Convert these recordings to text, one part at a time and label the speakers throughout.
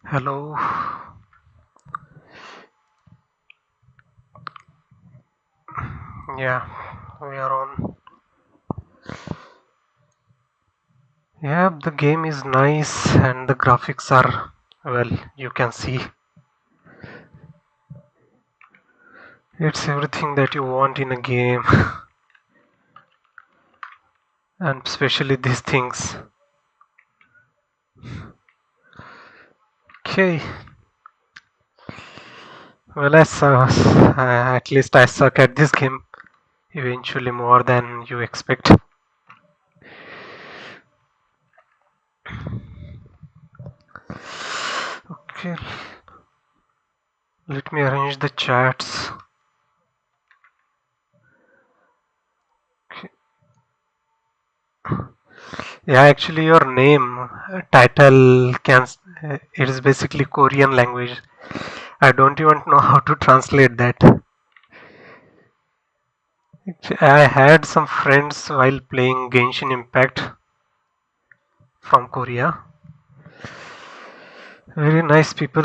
Speaker 1: Hello. Yeah, we are on. Yeah, the game is nice and the graphics are, well, you can see. It's everything that you want in a game, and especially these things. Okay, well, at least I suck at this game eventually more than you expect. Okay, let me arrange the chats. Okay. Yeah, actually, your name title it is basically Korean language. I don't even know how to translate that. I had some friends while playing Genshin Impact from Korea. Very nice people.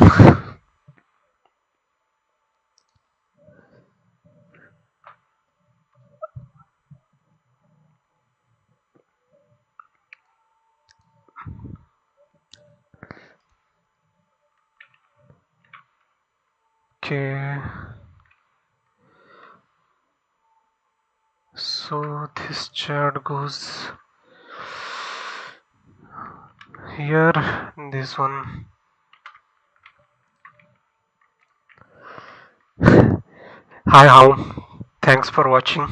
Speaker 1: Okay, so this chat goes here. This one. Hi, how? Thanks for watching.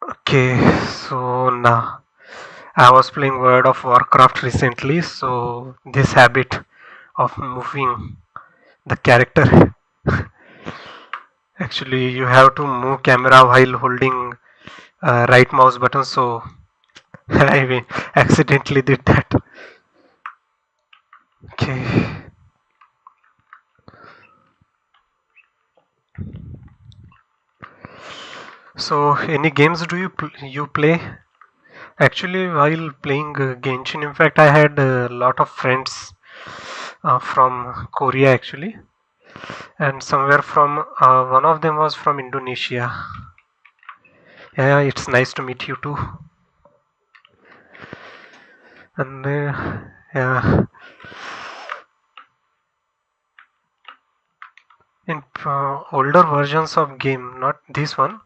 Speaker 1: Okay, so now I was playing World of Warcraft recently, so this habit of moving the character. Actually, you have to move camera while holding right mouse button, so I accidentally did that. Okay, so any games do you play? Actually, while playing Genshin, in fact, I had a lot of friends from Korea actually, and somewhere from one of them was from Indonesia. Yeah, it's nice to meet you too. And yeah, in older versions of game, not this one,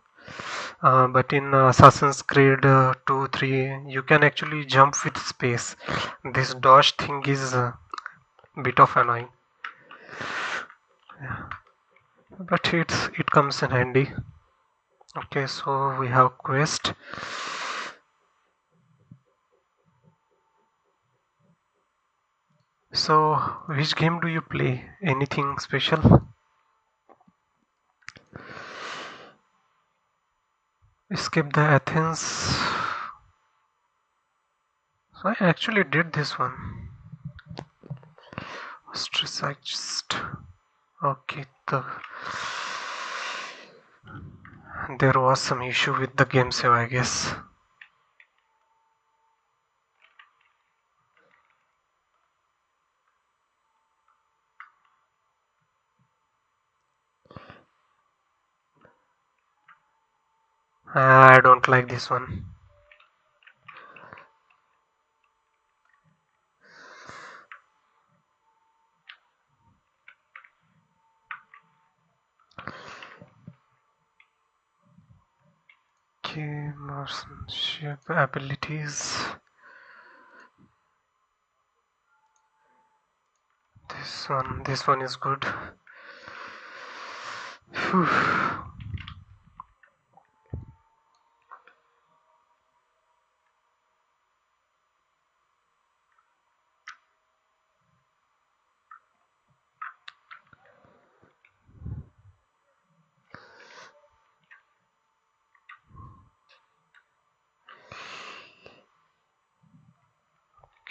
Speaker 1: but in Assassin's Creed 2, 3, you can actually jump with space. This dodge thing is a bit of annoying, but it comes in handy. Okay, so we have quest. So which game do you play? Anything special? Escape the Athens. So I actually did this one. Ostracized. Okay, there was some issue with the game save, I guess. I don't like this one. Okay, marksmanship abilities. This one is good. Phew.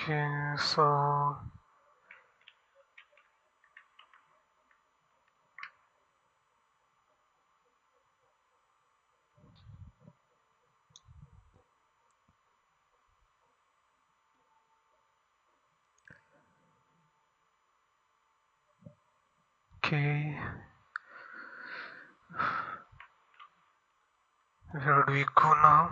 Speaker 1: Okay, so okay, where do we go now?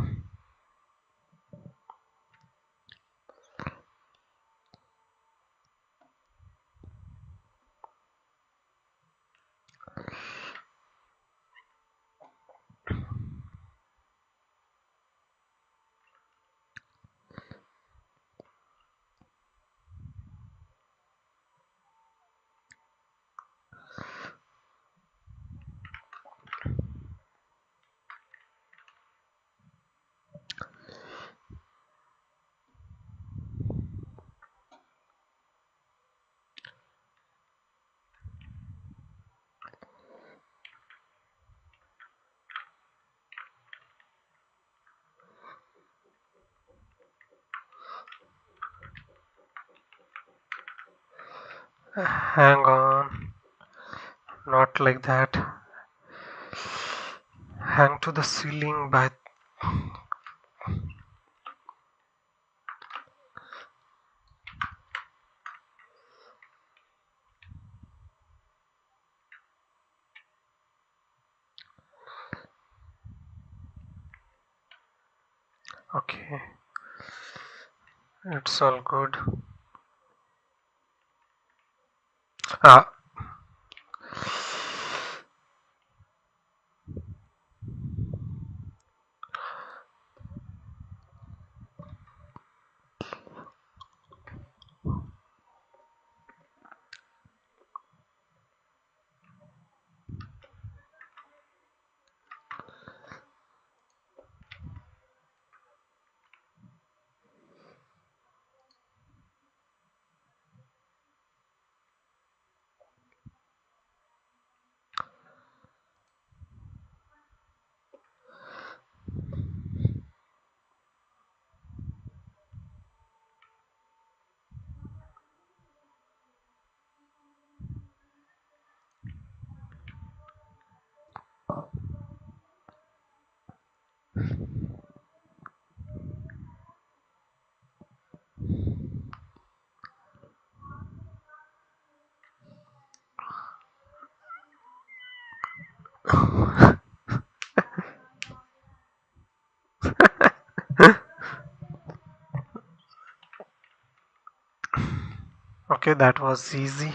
Speaker 1: Hang on, not like that. Hang to the ceiling by. Okay, it's all good. Ah, okay, that was easy.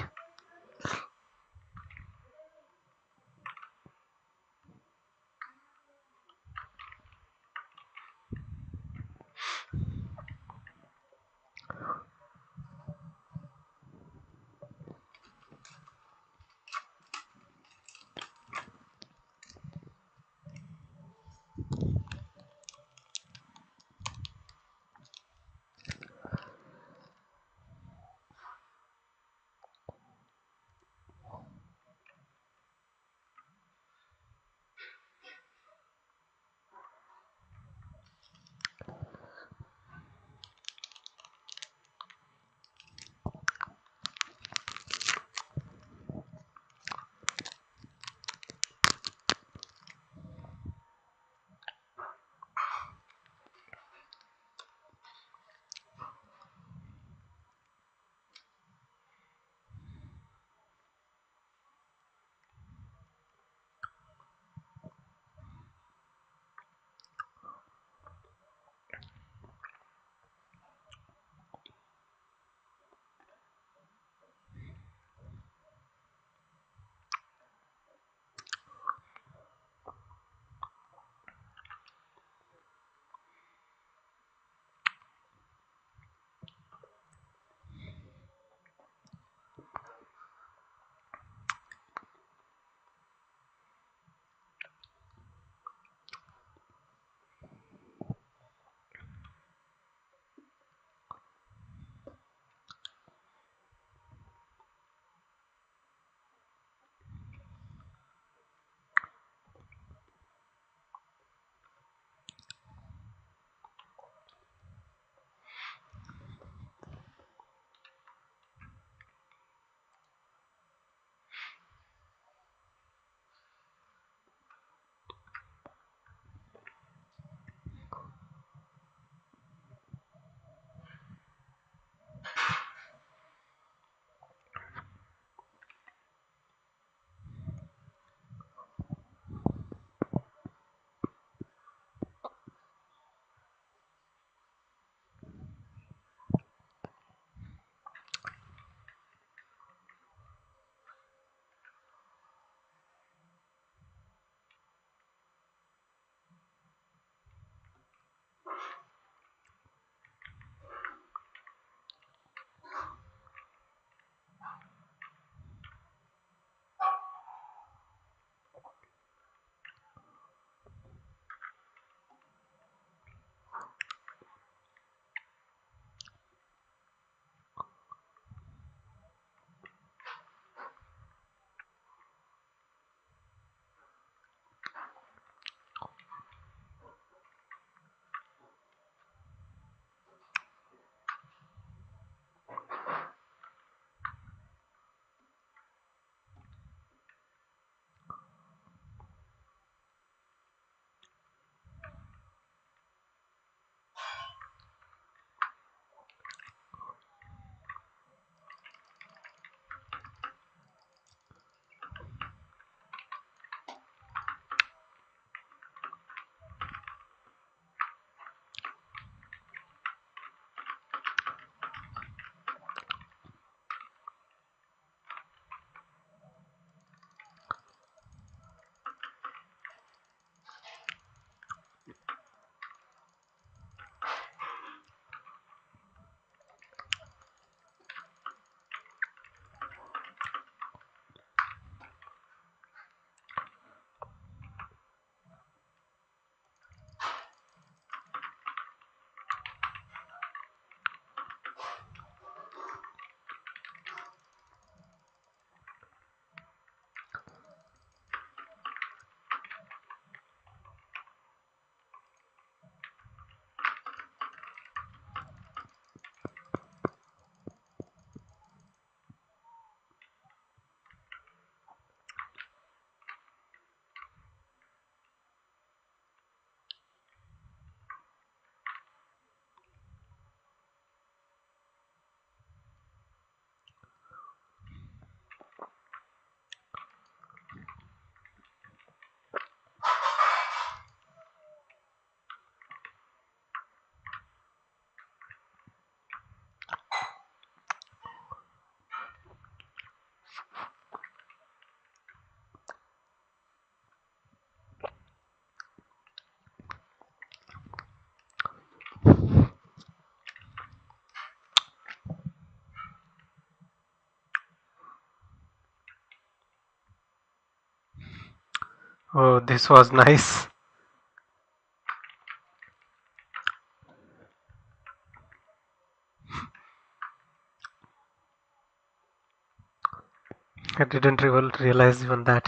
Speaker 1: Oh, this was nice. I didn't realize even that.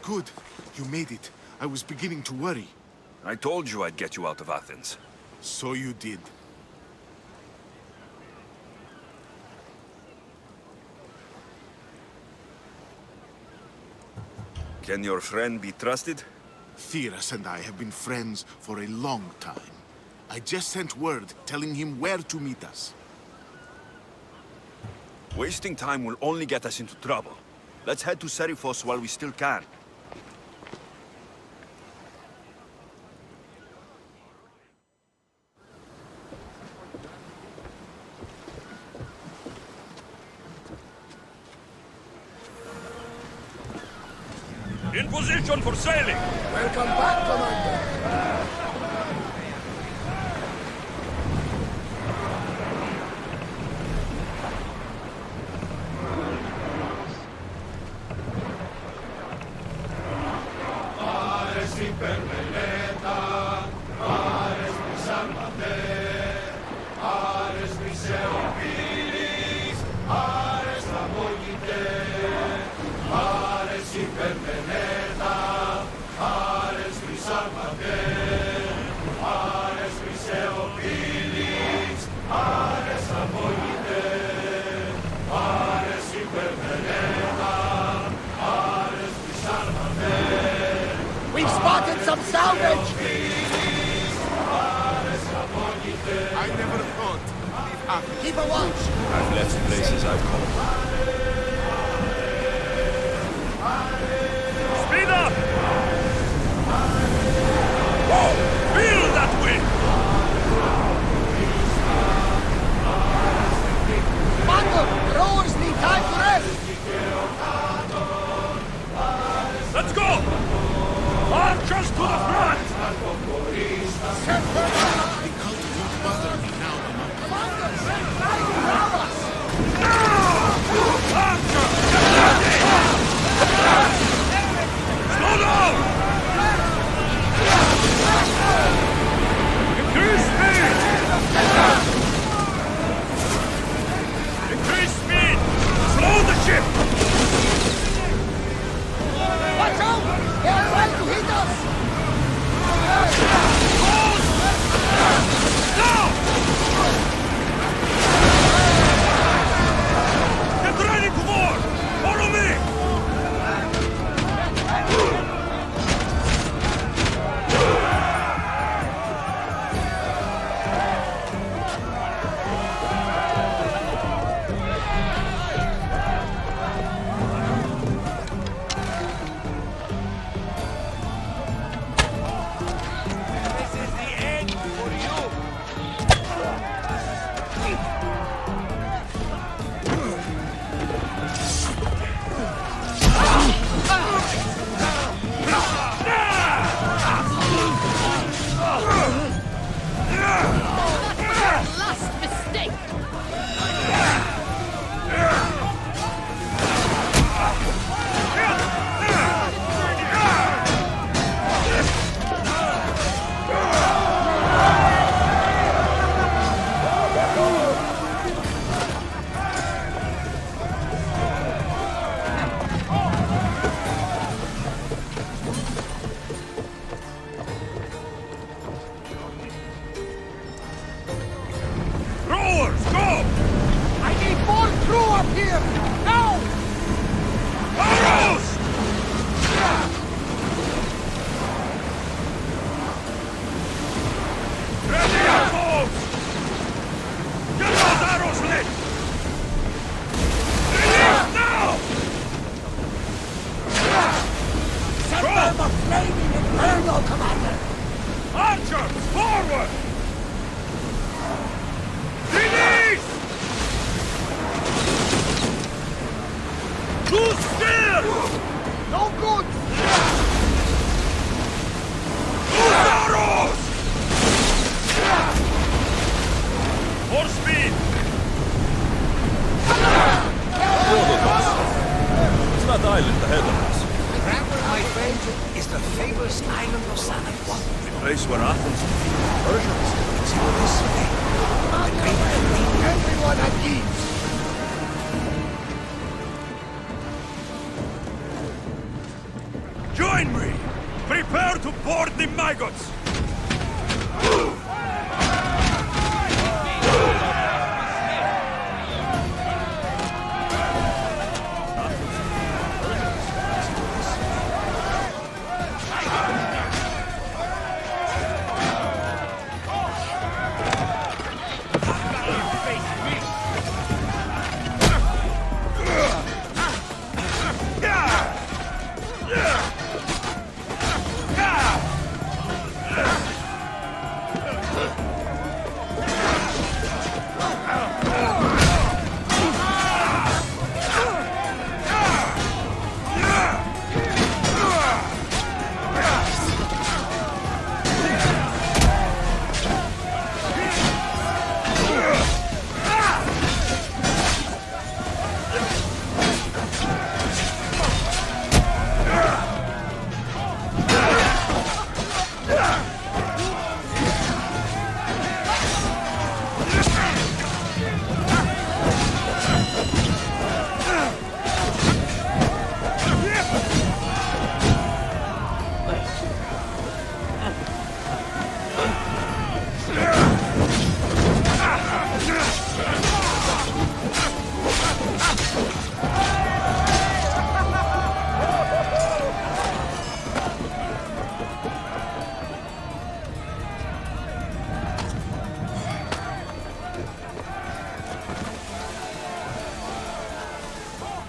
Speaker 2: Good. You made it. I was beginning to worry.
Speaker 3: I told you I'd get you out of Athens.
Speaker 2: So you did.
Speaker 3: Can your friend be trusted?
Speaker 2: Theras and I have been friends for a long time. I just sent word telling him where to meet us.
Speaker 3: Wasting time will only get us into trouble. Let's head to Serifos while we still can. In position for sailing!
Speaker 4: Welcome back, Commander. We've spotted some salvage!
Speaker 2: I never thought we'd have
Speaker 4: Keep a watch!
Speaker 3: I've left places I've called. Speed up! Whoa! Feel that wind!
Speaker 4: Mando, the rowers need time to rest!
Speaker 3: Let's go! March us to the front!
Speaker 4: Commander, they're trying to grab us!
Speaker 3: Archer! Slow down! Increase speed! Increase speed! Slow the ship!
Speaker 4: Watch out! They are trying to hit us! Here! Now!
Speaker 3: Arrows! Ready your bows! Get those arrows lit! Release now!
Speaker 4: Set them a flaming inferno, Commander!
Speaker 3: Archers, forward! Release! Too scared!
Speaker 4: No good!
Speaker 3: Use arrows! More speed! It's that island ahead of us.
Speaker 5: Remember, my friend, is the famous island of Sanac.
Speaker 3: The place where Athens
Speaker 5: Persians is for this way. The great
Speaker 4: Everyone at ease!
Speaker 3: join me! Prepare to board the maggots!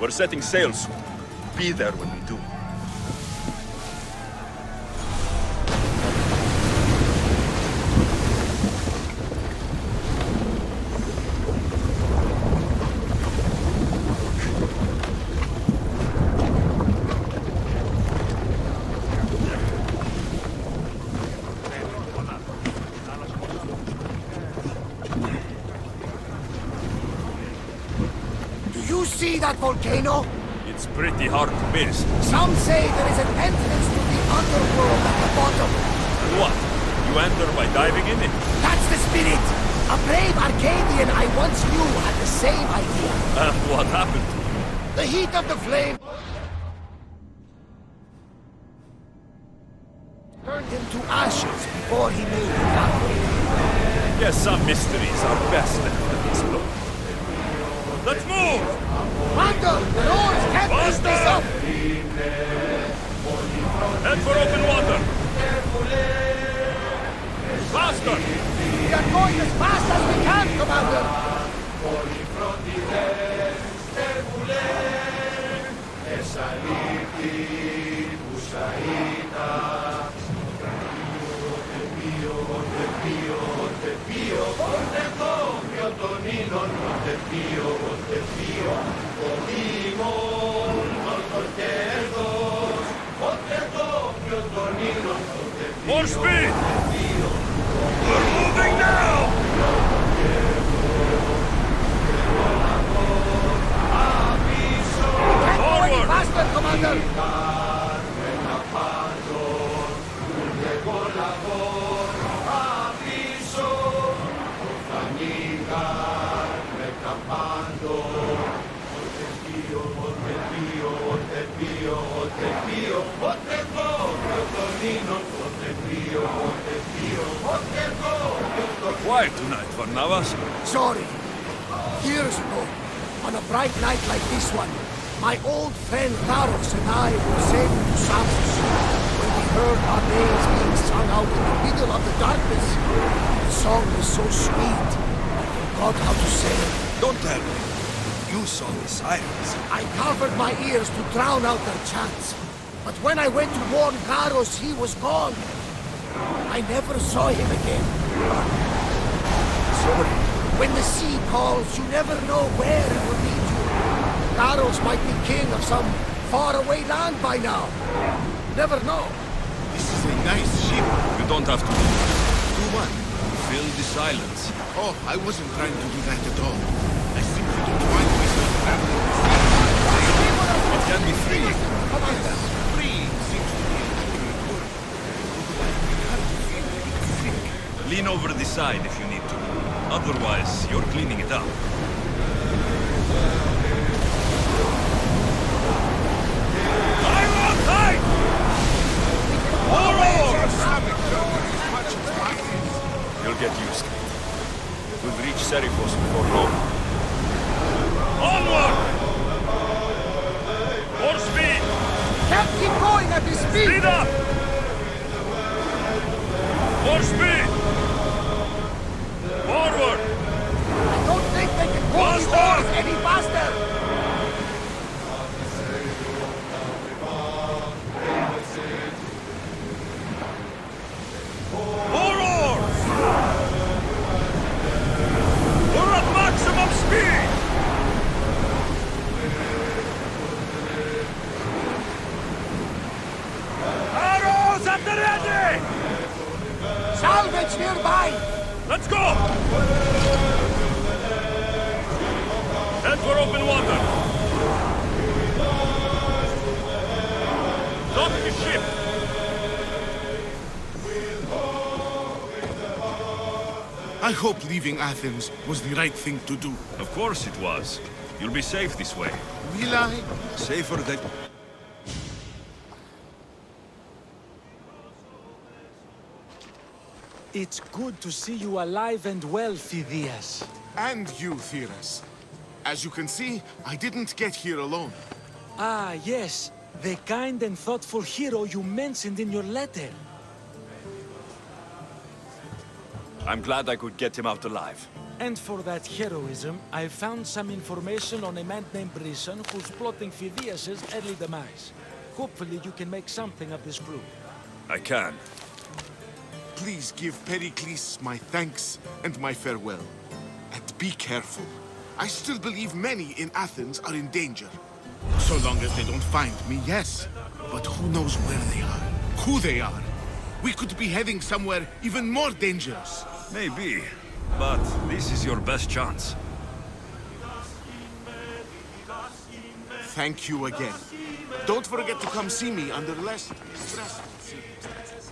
Speaker 3: We're setting sail soon. Be there when we do.
Speaker 4: Do you see that volcano?
Speaker 3: It's pretty hard to miss.
Speaker 4: Some say there is an entrance to the underworld at the bottom.
Speaker 3: And what? You enter by diving in it?
Speaker 4: That's the spirit! A brave Arcadian I once knew had the same idea.
Speaker 3: And what happened?
Speaker 4: The heat of the flame turned him to ashes before he made it that way.
Speaker 3: Guess some mysteries are best left unexplored. Let's move!
Speaker 4: Commander, the oars can't pick this up!
Speaker 3: Head for open water! Faster!
Speaker 4: We are going as fast as we can, Commander!
Speaker 3: More speed! We're moving now!
Speaker 4: Can't go any
Speaker 3: Forward!
Speaker 4: faster, Commander!
Speaker 3: Quiet tonight, Varnavas.
Speaker 4: Sorry. Years ago, On a bright night like this one, my old friend Taros and I were sailing to Samos. When we heard our names being sung out in the middle of the darkness, the song was so sweet, I forgot how to sing.
Speaker 5: Don't tell me. You saw the sirens.
Speaker 4: I covered my ears to drown out their chants. But when I went to warn Taros, he was gone. I never saw him again.
Speaker 5: Sorry.
Speaker 4: When the sea calls, you never know where it will lead you. Taros might be king of some faraway land by now. Never know.
Speaker 2: This is a nice ship.
Speaker 3: You don't have to
Speaker 2: Do what?
Speaker 3: fill the silence.
Speaker 2: Oh, I wasn't trying to do that at all. I simply don't find myself traveling the sea.
Speaker 3: It can be free.
Speaker 2: Yes, free seems to be an accurate word. Although I can't feel a bit sick.
Speaker 3: Lean over the side if you need to. Otherwise, you're cleaning it up. I want tight!
Speaker 2: Your stomach don't hurt as much as mine is.
Speaker 3: You'll get used to it. We'll reach Serifos before long. Onward! More speed!
Speaker 4: Can't keep going at this speed!
Speaker 3: Speed up! More speed! Forward!
Speaker 4: I don't think they can pull the
Speaker 3: Faster!
Speaker 4: oars any faster!
Speaker 3: More oars! We're at maximum speed! Arrows at the ready!
Speaker 4: Salvage nearby!
Speaker 3: Let's go! Head for open water! Dock the ship!
Speaker 2: I hope leaving Athens was the right thing to do.
Speaker 3: Of course it was. You'll be safe this way.
Speaker 2: Will I?
Speaker 5: Safer than...
Speaker 6: It's good to see you alive and well, Phidias.
Speaker 2: And you, Theras. As you can see, I didn't get here alone.
Speaker 6: Ah, yes. The kind and thoughtful hero you mentioned in your letter.
Speaker 3: I'm glad I could get him out alive.
Speaker 6: And for that heroism, I found some information on a man named Brisson who's plotting Phidias' early demise. Hopefully you can make something of this crew.
Speaker 3: I can.
Speaker 2: Please give Pericles my thanks and my farewell. And be careful. I still believe many in Athens are in danger. So long as they don't find me, yes. But who knows where they are, who they are. We could be heading somewhere even more dangerous.
Speaker 3: Maybe. But this is your best chance.
Speaker 2: Thank you again. Don't forget to come see me under less stressful circumstances.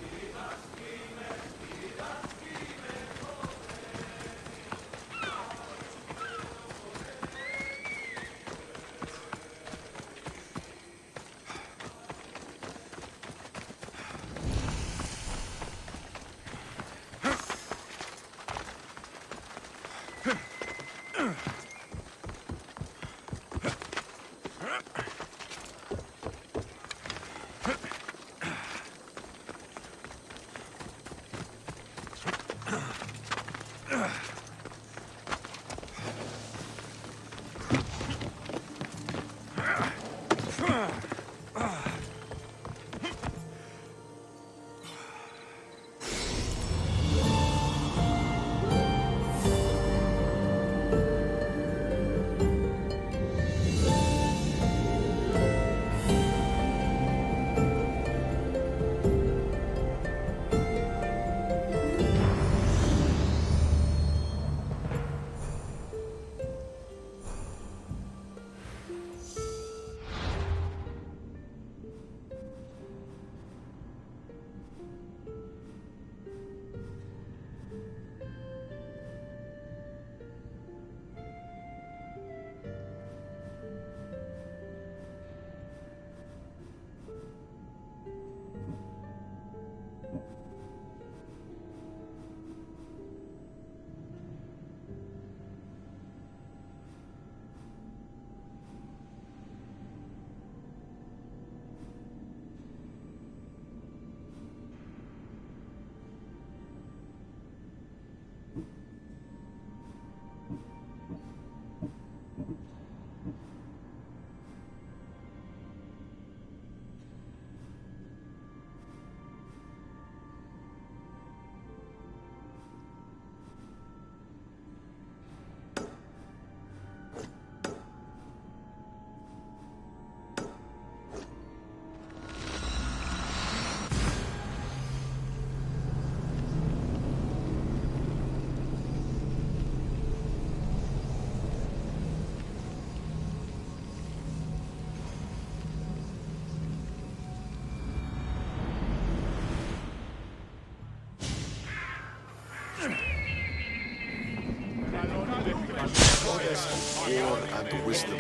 Speaker 2: war and wisdom.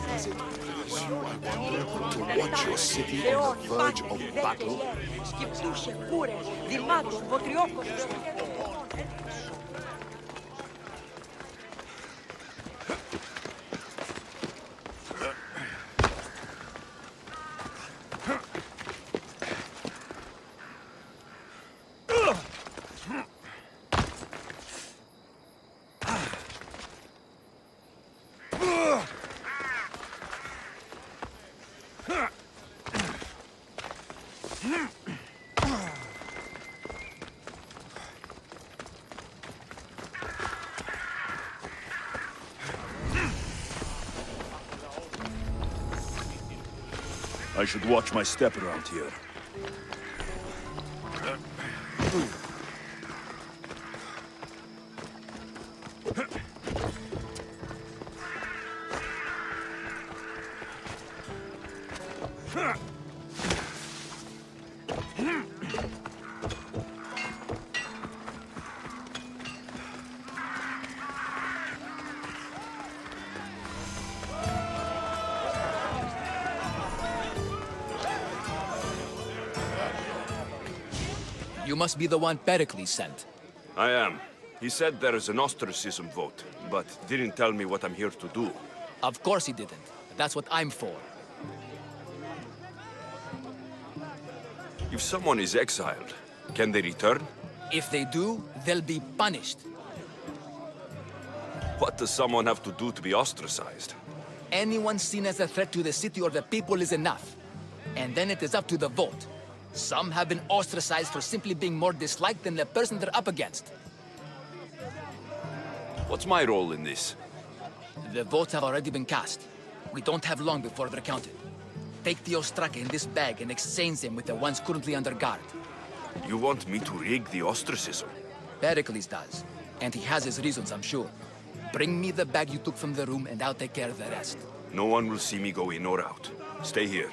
Speaker 2: Does it please you, I wonder, to watch your city on the verge of battle?
Speaker 3: I should watch my step around here.
Speaker 7: You must be the one Pericles sent.
Speaker 8: I am. He said there is an ostracism vote, but didn't tell me what I'm here to do.
Speaker 7: Of course he didn't. That's what I'm for.
Speaker 8: If someone is exiled, can they return?
Speaker 7: If they do, they'll be punished.
Speaker 8: What does someone have to do to be ostracized?
Speaker 7: Anyone seen as a threat to the city or the people is enough. And then it is up to the vote. Some have been ostracized for simply being more disliked than the person they're up against.
Speaker 8: What's my role in this?
Speaker 7: The votes have already been cast. We don't have long before they're counted. Take the Ostraka in this bag and exchange them with the ones currently under guard.
Speaker 8: You want me to rig the ostracism?
Speaker 7: Pericles does. And he has his reasons, I'm sure. Bring me the bag you took from the room and I'll take care of the rest.
Speaker 8: No one will see me go in or out. Stay here.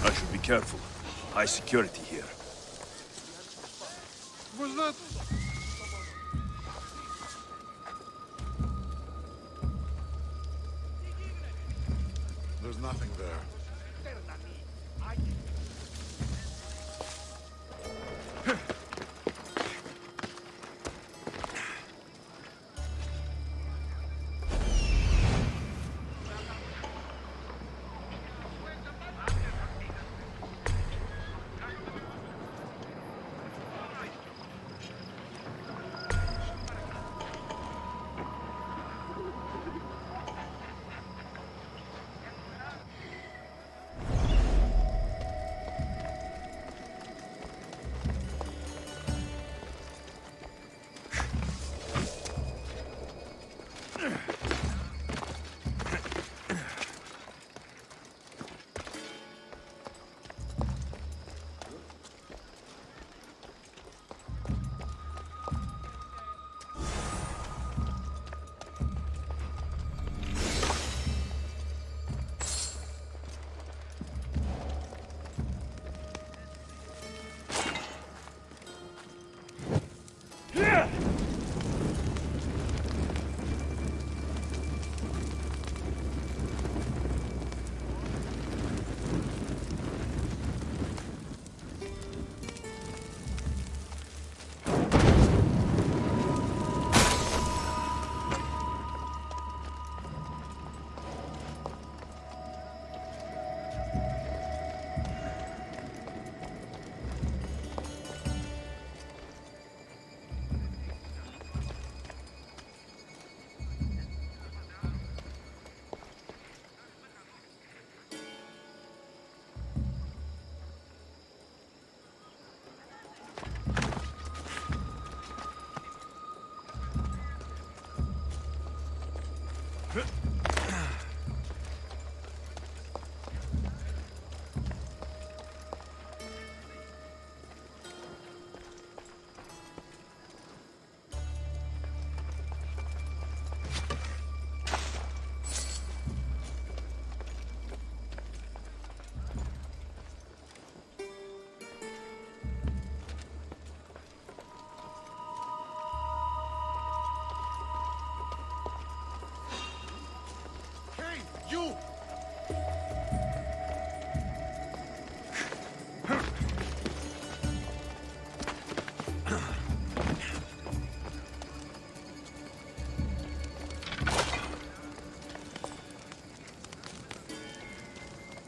Speaker 3: I should be careful. High security here.
Speaker 2: Was that... There's nothing there.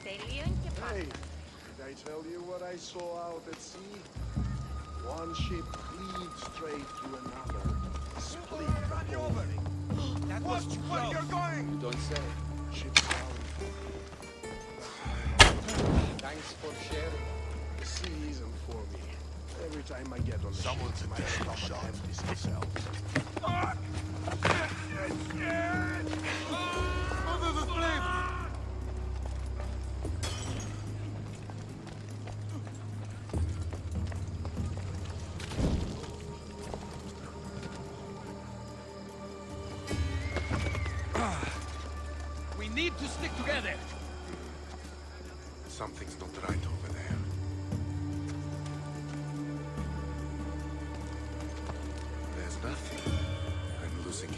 Speaker 4: Hey, did I tell you what I saw out at sea? One ship cleaved straight through another. Split the whole thing.
Speaker 5: That was too close.
Speaker 2: You're going!
Speaker 4: You don't say. Ship down. Thanks for sharing. The sea isn't for me. Every time I get on the
Speaker 2: Someone's
Speaker 4: ship, my
Speaker 2: a terrible
Speaker 4: stomach
Speaker 2: shot.
Speaker 4: empties itself.
Speaker 2: Mother the flame!
Speaker 5: We need to stick together.
Speaker 2: Something's not right over there. There's nothing. I'm losing it.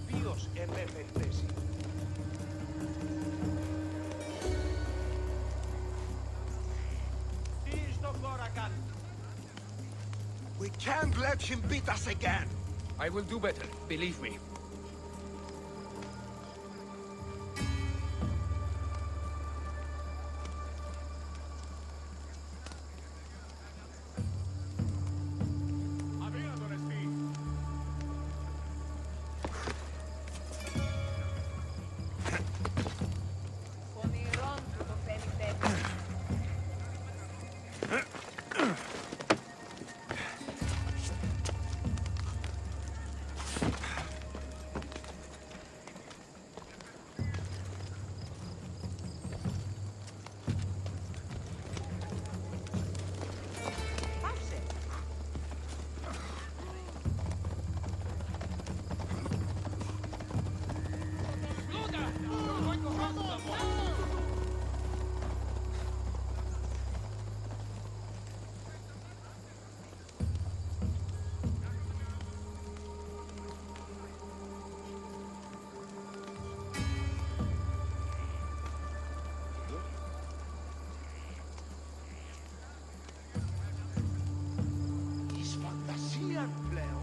Speaker 4: Ποιος ελεύθερη.
Speaker 2: We can't let him beat us again!
Speaker 5: I will do better, believe me.
Speaker 4: Is Fantasian pleo.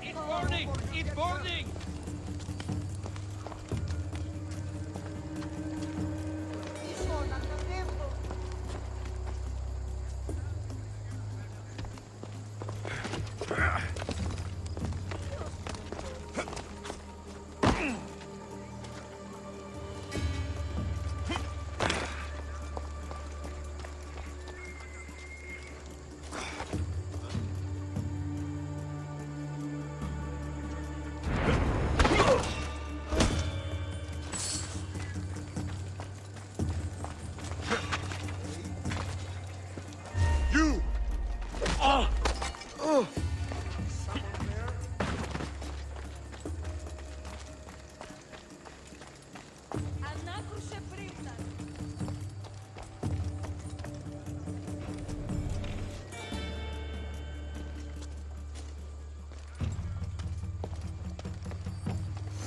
Speaker 5: It's burning! It's burning!
Speaker 2: You!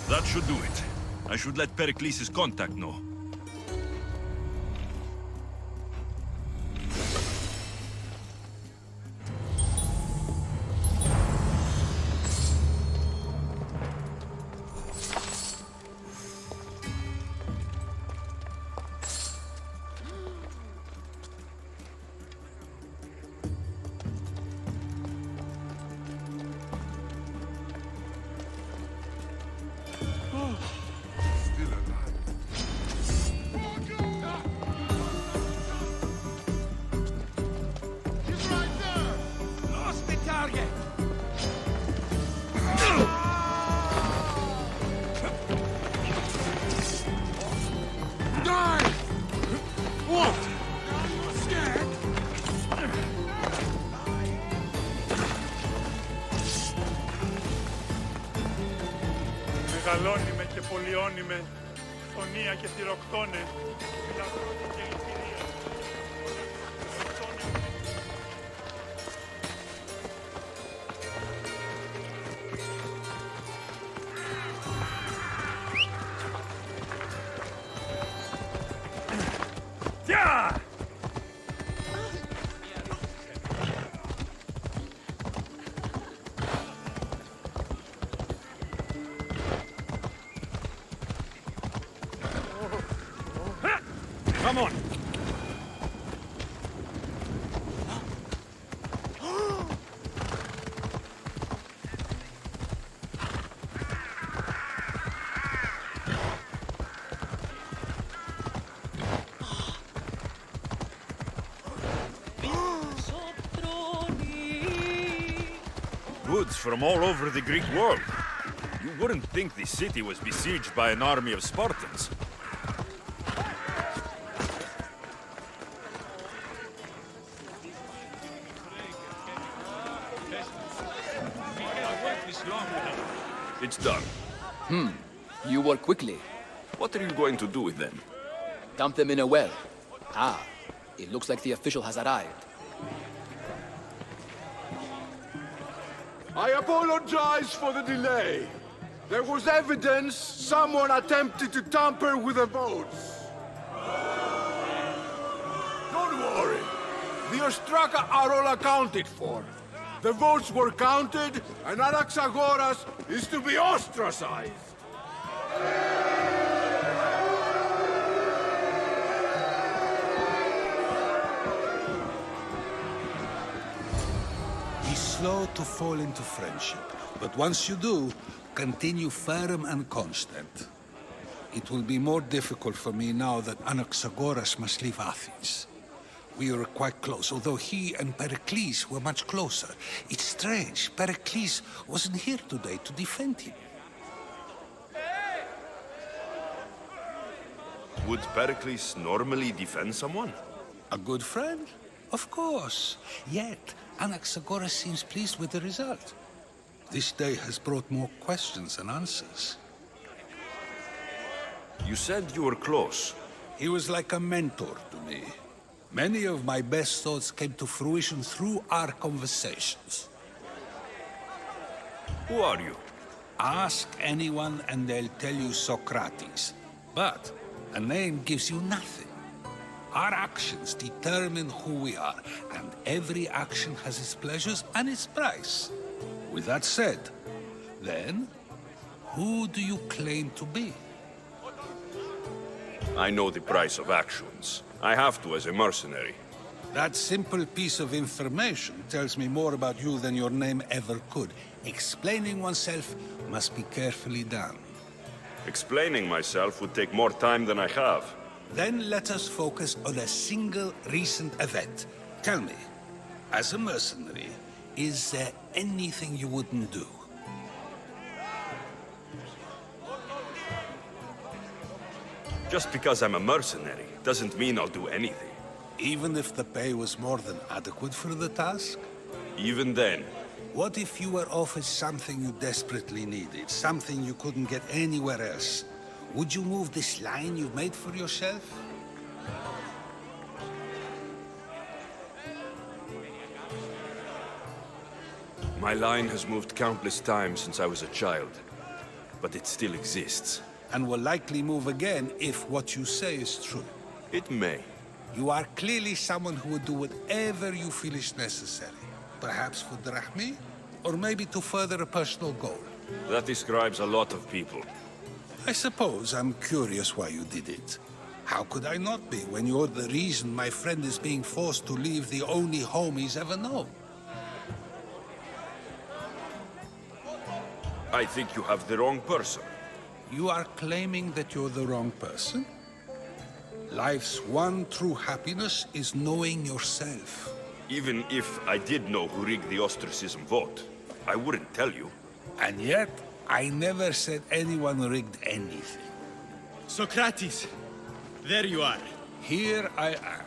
Speaker 3: That should do it. I should let Pericles' contact know. μεγαλώνυμε και πολιώνυμε, φωνία και θηροκτώνε, φιλαδρότη και λυπηρία. Yeah! Come on! Goods from all over the Greek world. You wouldn't think the city was besieged by an army of Spartans. It's done.
Speaker 7: You work quickly.
Speaker 8: What are you going to do with them?
Speaker 7: Dump them in a well. Ah, it looks like the official has arrived.
Speaker 9: I apologize for the delay. There was evidence someone attempted to tamper with the votes. Don't worry. The Ostraka are all accounted for. The votes were counted, and Anaxagoras is to be ostracized.
Speaker 5: Be slow to fall into friendship, but once you do, continue firm and constant. It will be more difficult for me now that Anaxagoras must leave Athens. We were quite close, although he and Pericles were much closer. It's strange, Pericles wasn't here today to defend him.
Speaker 8: Would Pericles normally defend someone?
Speaker 5: A good friend? Of course. Yet, Anaxagoras seems pleased with the result. This day has brought more questions than answers.
Speaker 8: You said you were close.
Speaker 5: He was like a mentor to me. Many of my best thoughts came to fruition through our conversations.
Speaker 8: Who are you?
Speaker 5: Ask anyone and they'll tell you Socrates. But a name gives you nothing. Our actions determine who we are, and every action has its pleasures and its price. With that said, then, who do you claim to be?
Speaker 8: I know the price of actions. I have to as a mercenary.
Speaker 5: That simple piece of information tells me more about you than your name ever could. Explaining oneself must be carefully done.
Speaker 8: Explaining myself would take more time than I have.
Speaker 5: Then let us focus on a single recent event. Tell me, as a mercenary, is there anything you wouldn't do?
Speaker 8: Just because I'm a mercenary doesn't mean I'll do anything.
Speaker 5: Even if the pay was more than adequate for the task?
Speaker 8: Even then,
Speaker 5: What if you were offered something you desperately needed, something you couldn't get anywhere else? Would you move this line you've made for yourself?
Speaker 8: my line has moved countless times since I was a child. But it still exists.
Speaker 5: And will likely move again if what you say is true.
Speaker 8: It may.
Speaker 5: You are clearly someone who would do whatever you feel is necessary. Perhaps for drachmi, or maybe to further a personal goal.
Speaker 8: That describes a lot of people.
Speaker 5: I suppose I'm curious why you did it. How could I not be when you're the reason my friend is being forced to leave the only home he's ever known?
Speaker 8: I think you have the wrong person.
Speaker 5: You are claiming that you're the wrong person? Life's one true happiness is knowing yourself.
Speaker 8: Even if I did know who rigged the ostracism vote, I wouldn't tell you.
Speaker 5: And yet, I never said anyone rigged anything.
Speaker 10: Socrates! There you are.
Speaker 5: Here I am.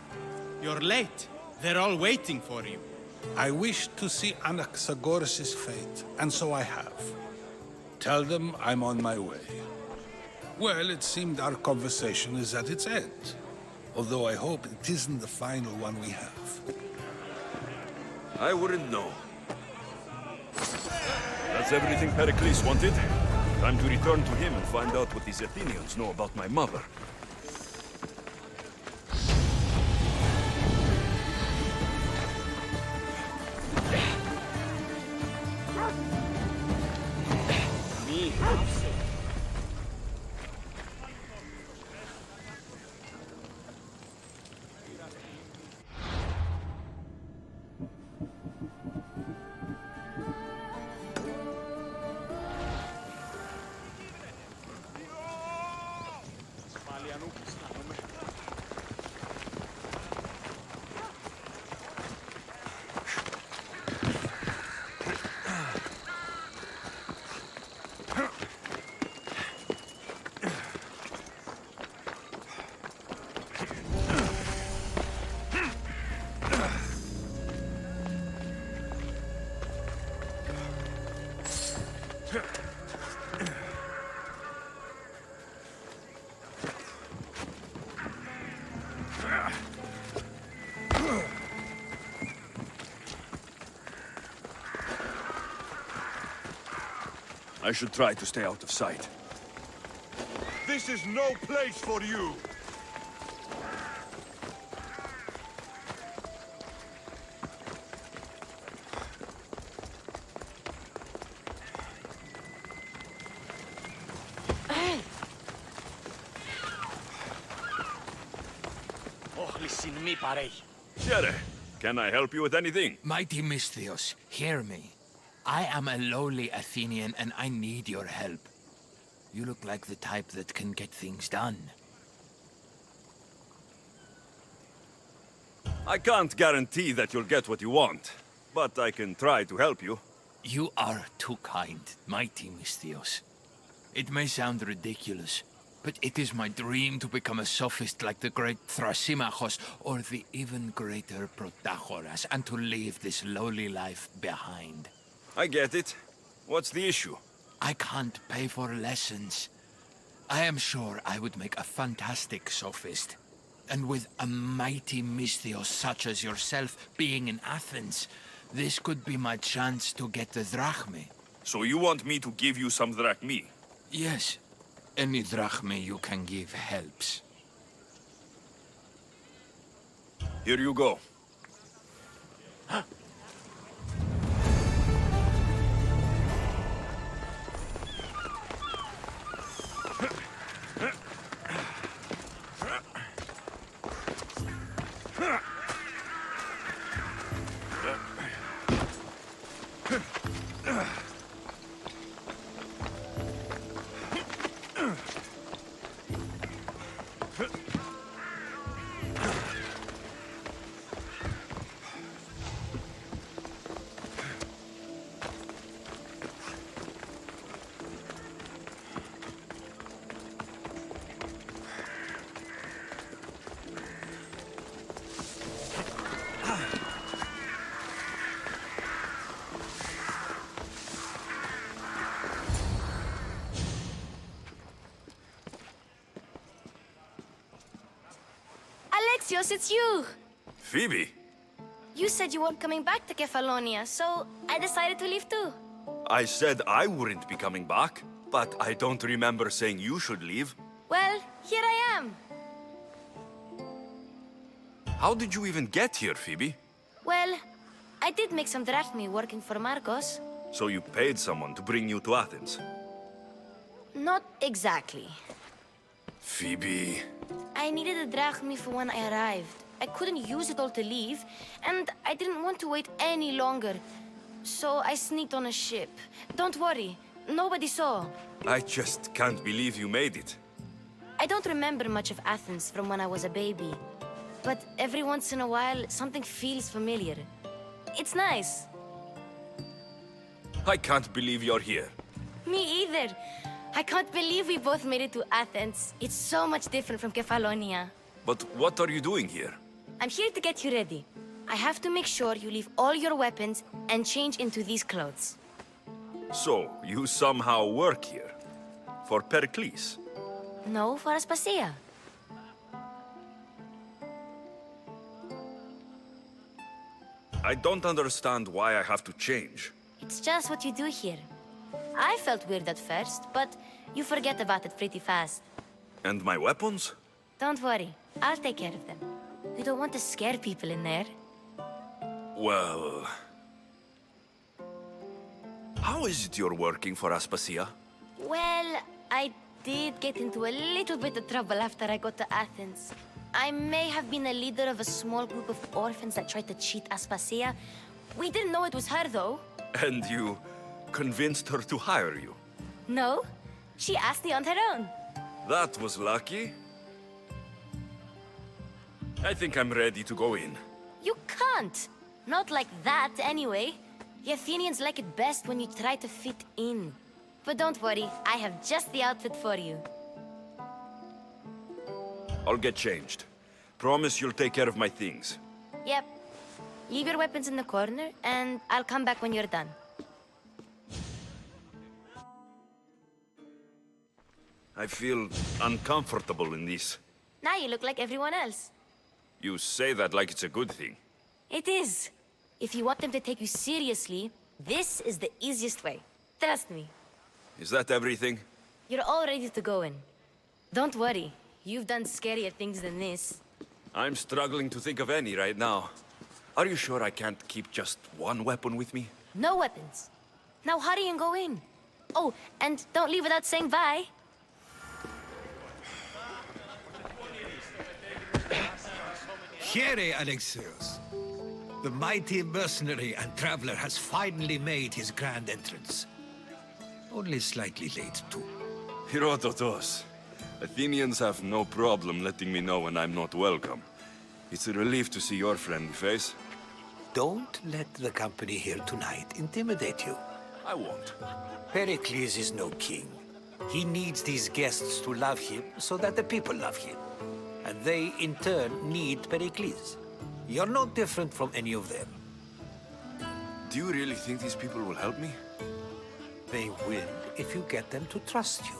Speaker 10: You're late. They're all waiting for you.
Speaker 5: I wished to see Anaxagoras' fate, and so I have. Tell them I'm on my way. Well, it seemed our conversation is at its end. Although I hope it isn't the final one we have.
Speaker 3: I wouldn't know. That's everything Pericles wanted. Time to return to him and find out what these Athenians know about my mother. I should try to stay out of sight.
Speaker 9: This is no place for you!
Speaker 3: Shere, can I help you with anything?
Speaker 11: Mighty Misthios, hear me. I am a lowly Athenian and I need your help. You look like the type that can get things done.
Speaker 3: I can't guarantee that you'll get what you want, but I can try to help you.
Speaker 11: You are too kind, Mighty Misthios. It may sound ridiculous, but it is my dream to become a sophist like the great Thrasymachos or the even greater Protagoras and to leave this lowly life behind.
Speaker 3: I get it. What's the issue?
Speaker 11: I can't pay for lessons. I am sure I would make a fantastic sophist. And with a mighty Misthios such as yourself being in Athens, this could be my chance to get the drachmae.
Speaker 3: So you want me to give you some drachmae?
Speaker 11: Yes. Any drachmae you can give helps.
Speaker 3: Here you go.
Speaker 12: Alexios, it's you!
Speaker 3: Phoebe?
Speaker 12: You said you weren't coming back to Kefalonia, so I decided to leave too.
Speaker 3: I said I wouldn't be coming back, but I don't remember saying you should leave.
Speaker 12: Well, here I am.
Speaker 3: How did you even get here, Phoebe?
Speaker 12: Well, I did make some drachmae working for Marcos.
Speaker 3: So you paid someone to bring you to Athens?
Speaker 12: Not exactly.
Speaker 3: Phoebe...
Speaker 12: I needed a drachmae for when I arrived. I couldn't use it all to leave, and I didn't want to wait any longer. So I sneaked on a ship. Don't worry, nobody saw.
Speaker 3: I just can't believe you made it.
Speaker 12: I don't remember much of Athens from when I was a baby. But every once in a while, something feels familiar. It's nice.
Speaker 3: I can't believe you're here.
Speaker 12: Me either. I can't believe we both made it to Athens. It's so much different from Kefalonia.
Speaker 3: But what are you doing here?
Speaker 12: I'm here to get you ready. I have to make sure you leave all your weapons and change into these clothes.
Speaker 8: So, you somehow work here? For Pericles?
Speaker 12: No, for Aspasia.
Speaker 8: I don't understand why I have to change.
Speaker 12: It's just what you do here. I felt weird at first, but you forget about it pretty fast.
Speaker 8: And my weapons?
Speaker 12: Don't worry, I'll take care of them. You don't want to scare people in there.
Speaker 8: Well... How is it you're working for Aspasia?
Speaker 12: Well, I did get into a little bit of trouble after I got to Athens. I may have been a leader of a small group of orphans that tried to cheat Aspasia. We didn't know it was her, though.
Speaker 8: And you convinced her to hire you?
Speaker 12: No, she asked me on her own.
Speaker 8: That was lucky. I think I'm ready to go in.
Speaker 12: You can't. Not like that, anyway. The Athenians like it best when you try to fit in. But don't worry, I have just the outfit for you.
Speaker 8: I'll get changed. Promise you'll take care of my things.
Speaker 12: Yep. Leave your weapons in the corner, and I'll come back when you're done.
Speaker 8: I feel uncomfortable in this.
Speaker 12: Now you look like everyone else.
Speaker 8: You say that like it's a good thing.
Speaker 12: It is. If you want them to take you seriously, this is the easiest way. Trust me.
Speaker 8: Is that everything?
Speaker 12: You're all ready to go in. Don't worry. You've done scarier things than this.
Speaker 8: I'm struggling to think of any right now. Are you sure I can't keep just one weapon with me?
Speaker 12: No weapons. Now hurry and go in. Oh, and don't leave without saying bye.
Speaker 5: Here, Alexios. The mighty mercenary and traveler has finally made his grand entrance. Only slightly late, too.
Speaker 8: Herodotos. Athenians have no problem letting me know when I'm not welcome. It's a relief to see your friendly face.
Speaker 13: Don't let the company here tonight intimidate you.
Speaker 8: I won't.
Speaker 13: Pericles is no king. He needs these guests to love him so that the people love him. And they, in turn, need Pericles. You're no different from any of them.
Speaker 8: Do you really think these people will help me?
Speaker 13: They will if you get them to trust you.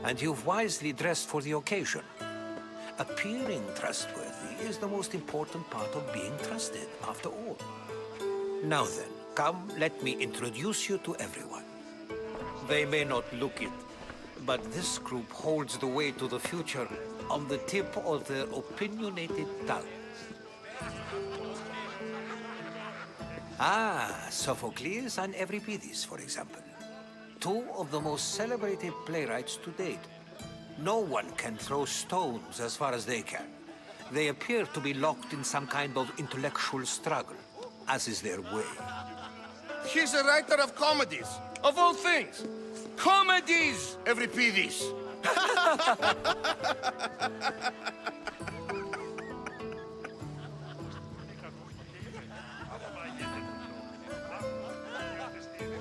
Speaker 13: And you've wisely dressed for the occasion. Appearing trustworthy is the most important part of being trusted, after all. Now then, come, let me introduce you to everyone. They may not look it, but this group holds the way to the future on the tip of their opinionated tongues. Ah, Sophocles and Euripides, for example. Two of the most celebrated playwrights to date. No one can throw stones as far as they can. They appear to be locked in some kind of intellectual struggle, as is their way.
Speaker 9: He's a writer of comedies, of all things. Comedies, Euripides.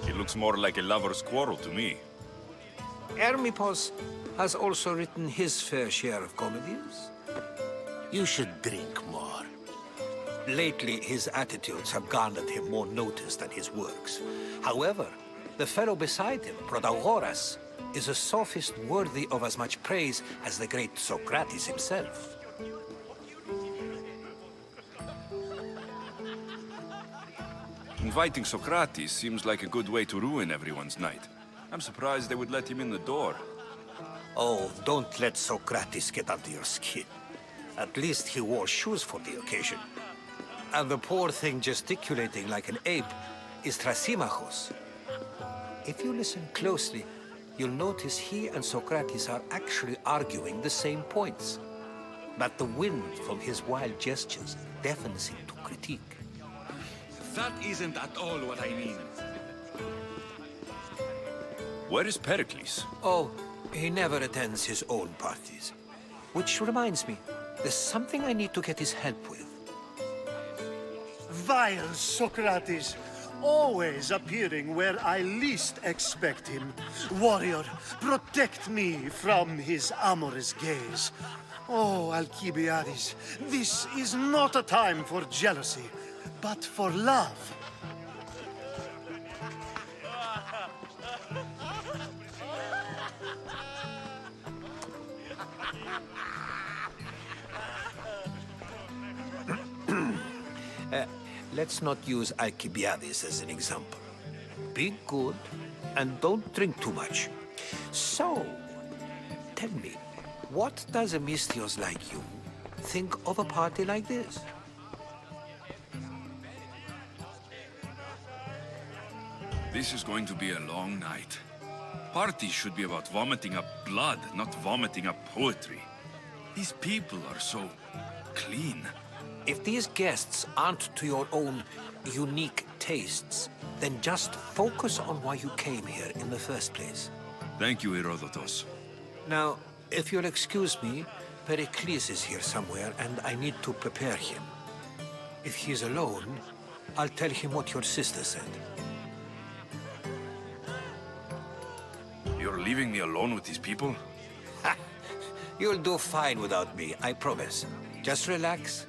Speaker 8: It looks more like a lover's quarrel to me.
Speaker 13: Hermippos has also written his fair share of comedies. You should drink more. Lately, his attitudes have garnered him more notice than his works. However, the fellow beside him, Protagoras, is a sophist worthy of as much praise as the great Socrates himself.
Speaker 8: Inviting Socrates seems like a good way to ruin everyone's night. I'm surprised they would let him in the door.
Speaker 13: Oh, don't let Socrates get under your skin. At least he wore shoes for the occasion. And the poor thing gesticulating like an ape is Thrasymachos. If you listen closely, you'll notice he and Socrates are actually arguing the same points. But the wind from his wild gestures deafens him to critique.
Speaker 3: That isn't at all what I mean.
Speaker 8: Where is Pericles?
Speaker 13: Oh, he never attends his own parties. Which reminds me, there's something I need to get his help with.
Speaker 14: Vile Socrates, always appearing where I least expect him. Warrior, protect me from his amorous gaze. Oh, Alcibiades, this is not a time for jealousy, but for love.
Speaker 13: let's not use Alcibiades as an example. Be good, and don't drink too much. So, tell me, what does a Misthios like you think of a party like this?
Speaker 8: This is going to be a long night. Parties should be about vomiting up blood, not vomiting up poetry. These people are so clean.
Speaker 13: If these guests aren't to your own unique tastes, then just focus on why you came here in the first place.
Speaker 8: Thank you, Herodotos.
Speaker 13: Now, if you'll excuse me, Pericles is here somewhere, and I need to prepare him. If he's alone, I'll tell him what your sister said.
Speaker 8: You're leaving me alone with these people?
Speaker 13: Ha! You'll do fine without me, I promise. Just relax,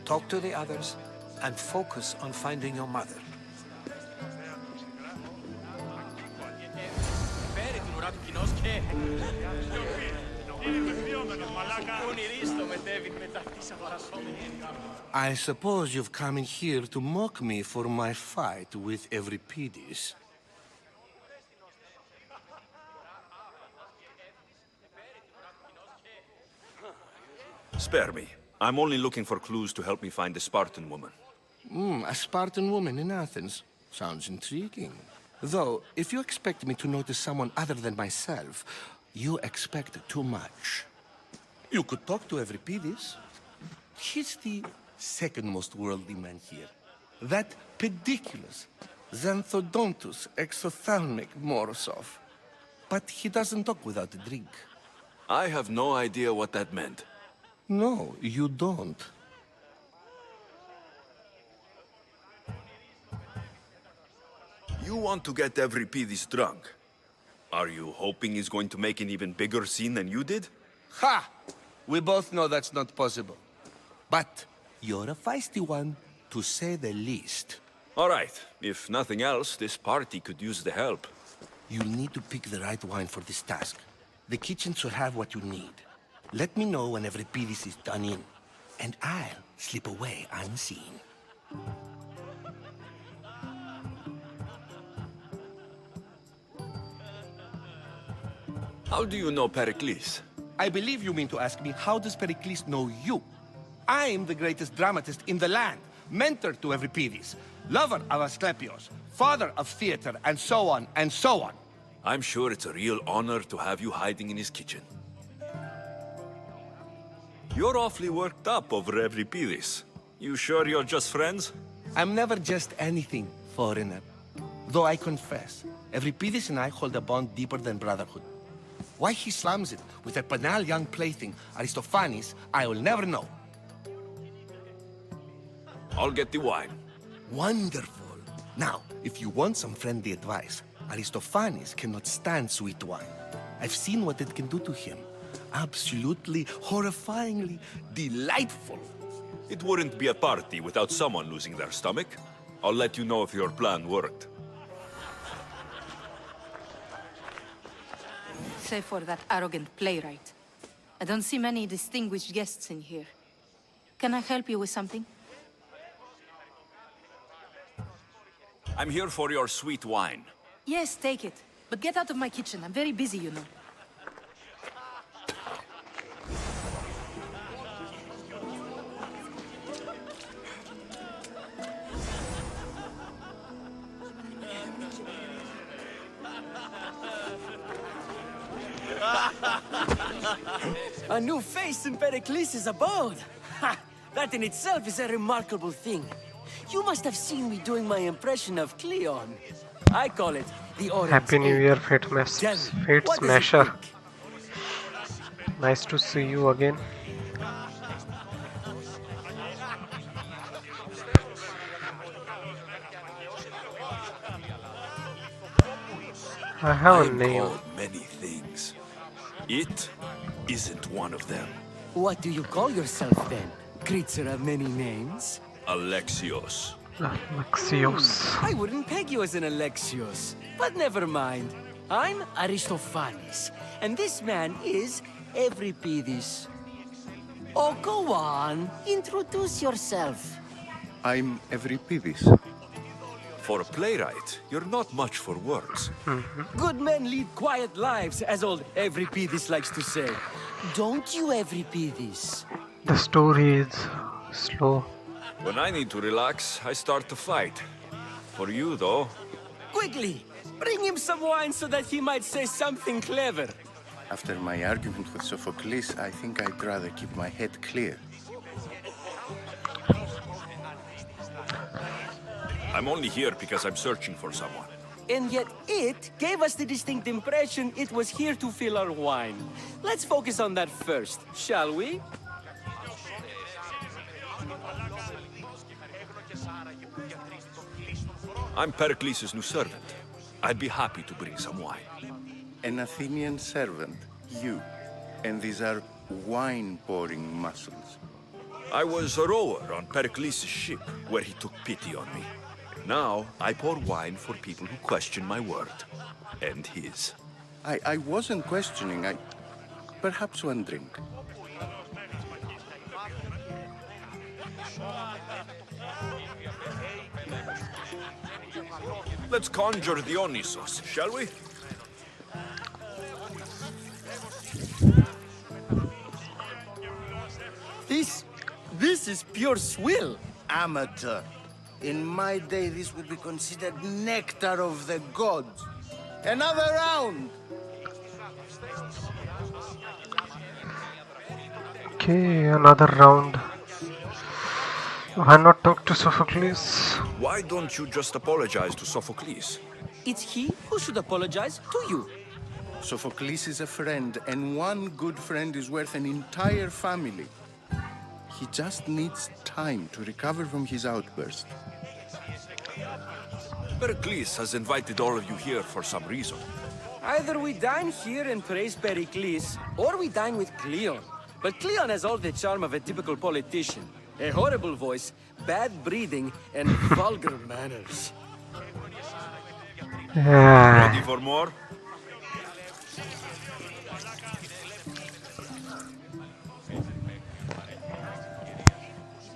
Speaker 13: talk to the others, and focus on finding your mother.
Speaker 15: I suppose you've come in here to mock me for my fight with Euripides.
Speaker 3: Spare me. I'm only looking for clues to help me find the Spartan woman.
Speaker 15: A Spartan woman in Athens. Sounds intriguing. Though, if you expect me to notice someone other than myself, you expect too much. You could talk to Euripides. He's the second most worldly man here. That pediculous, xanthodontus exophthalmic Morosov. But he doesn't talk without a drink.
Speaker 8: I have no idea what that meant.
Speaker 15: No, you don't.
Speaker 3: You want to get Euripides drunk. Are you hoping he's going to make an even bigger scene than you did?
Speaker 15: Ha! We both know that's not possible. But you're a feisty one, to say the least.
Speaker 3: All right. If nothing else, this party could use the help.
Speaker 15: You'll need to pick the right wine for this task. The kitchen should have what you need. Let me know when Euripides is done in, and I'll slip away unseen.
Speaker 8: How do you know Pericles?
Speaker 15: I believe you mean to ask me, how does Pericles know you? I'm the greatest dramatist in the land, mentor to Euripides, lover of Asclepios, father of theater, and so on, and so on.
Speaker 8: I'm sure it's a real honor to have you hiding in his kitchen. You're awfully worked up over Euripides. You sure you're just friends?
Speaker 15: I'm never just anything, foreigner. Though I confess, Euripides and I hold a bond deeper than brotherhood. Why he slams it with a banal young plaything, Aristophanes, I will never know.
Speaker 8: I'll get the wine.
Speaker 15: Wonderful. Now, if you want some friendly advice, Aristophanes cannot stand sweet wine. I've seen what it can do to him. Absolutely, horrifyingly delightful.
Speaker 3: It wouldn't be a party without someone losing their stomach. I'll let you know if your plan worked.
Speaker 16: Save for that arrogant playwright. I don't see many distinguished guests in here. Can I help you with something?
Speaker 3: I'm here for your sweet wine.
Speaker 16: Yes, take it. But get out of my kitchen. I'm very busy, you know.
Speaker 17: A new face in Pericles' abode! Ha! That in itself is a remarkable thing. You must have seen me doing my impression of Cleon. I call it the Orange
Speaker 1: Happy New
Speaker 17: Age.
Speaker 1: Year, Fate Smasher. Nice to see you again. I have a name.
Speaker 8: Called many things. It isn't one of them.
Speaker 17: What do you call yourself then? Creature of many names?
Speaker 8: Alexios.
Speaker 1: Alexios.
Speaker 17: I wouldn't peg you as an Alexios, but never mind. I'm Aristophanes, and this man is Euripides. Oh, go on. Introduce yourself.
Speaker 18: I'm Evripidis.
Speaker 3: For a playwright, you're not much for words.
Speaker 17: Good men lead quiet lives, as old Evripidis likes to say. Don't you, Evripidis?
Speaker 1: The story is slow.
Speaker 3: When I need to relax, I start to fight. For you, though...
Speaker 17: Quickly! Bring him some wine so that he might say something clever.
Speaker 18: After my argument with Sophocles, I think I'd rather keep my head clear.
Speaker 3: I'm only here because I'm searching for someone.
Speaker 17: And yet it gave us the distinct impression it was here to fill our wine. Let's focus on that first, shall we?
Speaker 3: I'm Pericles' new servant. I'd be happy to bring some wine.
Speaker 18: An Athenian servant, you. And these are wine-pouring muscles.
Speaker 3: I was a rower on Pericles' ship, where he took pity on me. Now, I pour wine for people who question my word. And his.
Speaker 18: I wasn't questioning, Perhaps one drink.
Speaker 3: Let's conjure Dionysos, shall we?
Speaker 17: This is pure swill.
Speaker 4: Amateur. In my day, this would be considered nectar of the gods. Another round!
Speaker 1: Okay, another round. Why not talk to Sophocles?
Speaker 3: Why don't you just apologize to Sophocles?
Speaker 17: It's he who should apologize to you.
Speaker 18: Sophocles is a friend, and one good friend is worth an entire family. He just needs time to recover from his outburst.
Speaker 3: Pericles has invited all of you here for some reason.
Speaker 17: Either we dine here and praise Pericles, or we dine with Cleon. But Cleon has all the charm of a typical politician. A horrible voice, bad breeding, and vulgar manners.
Speaker 3: Ready for more?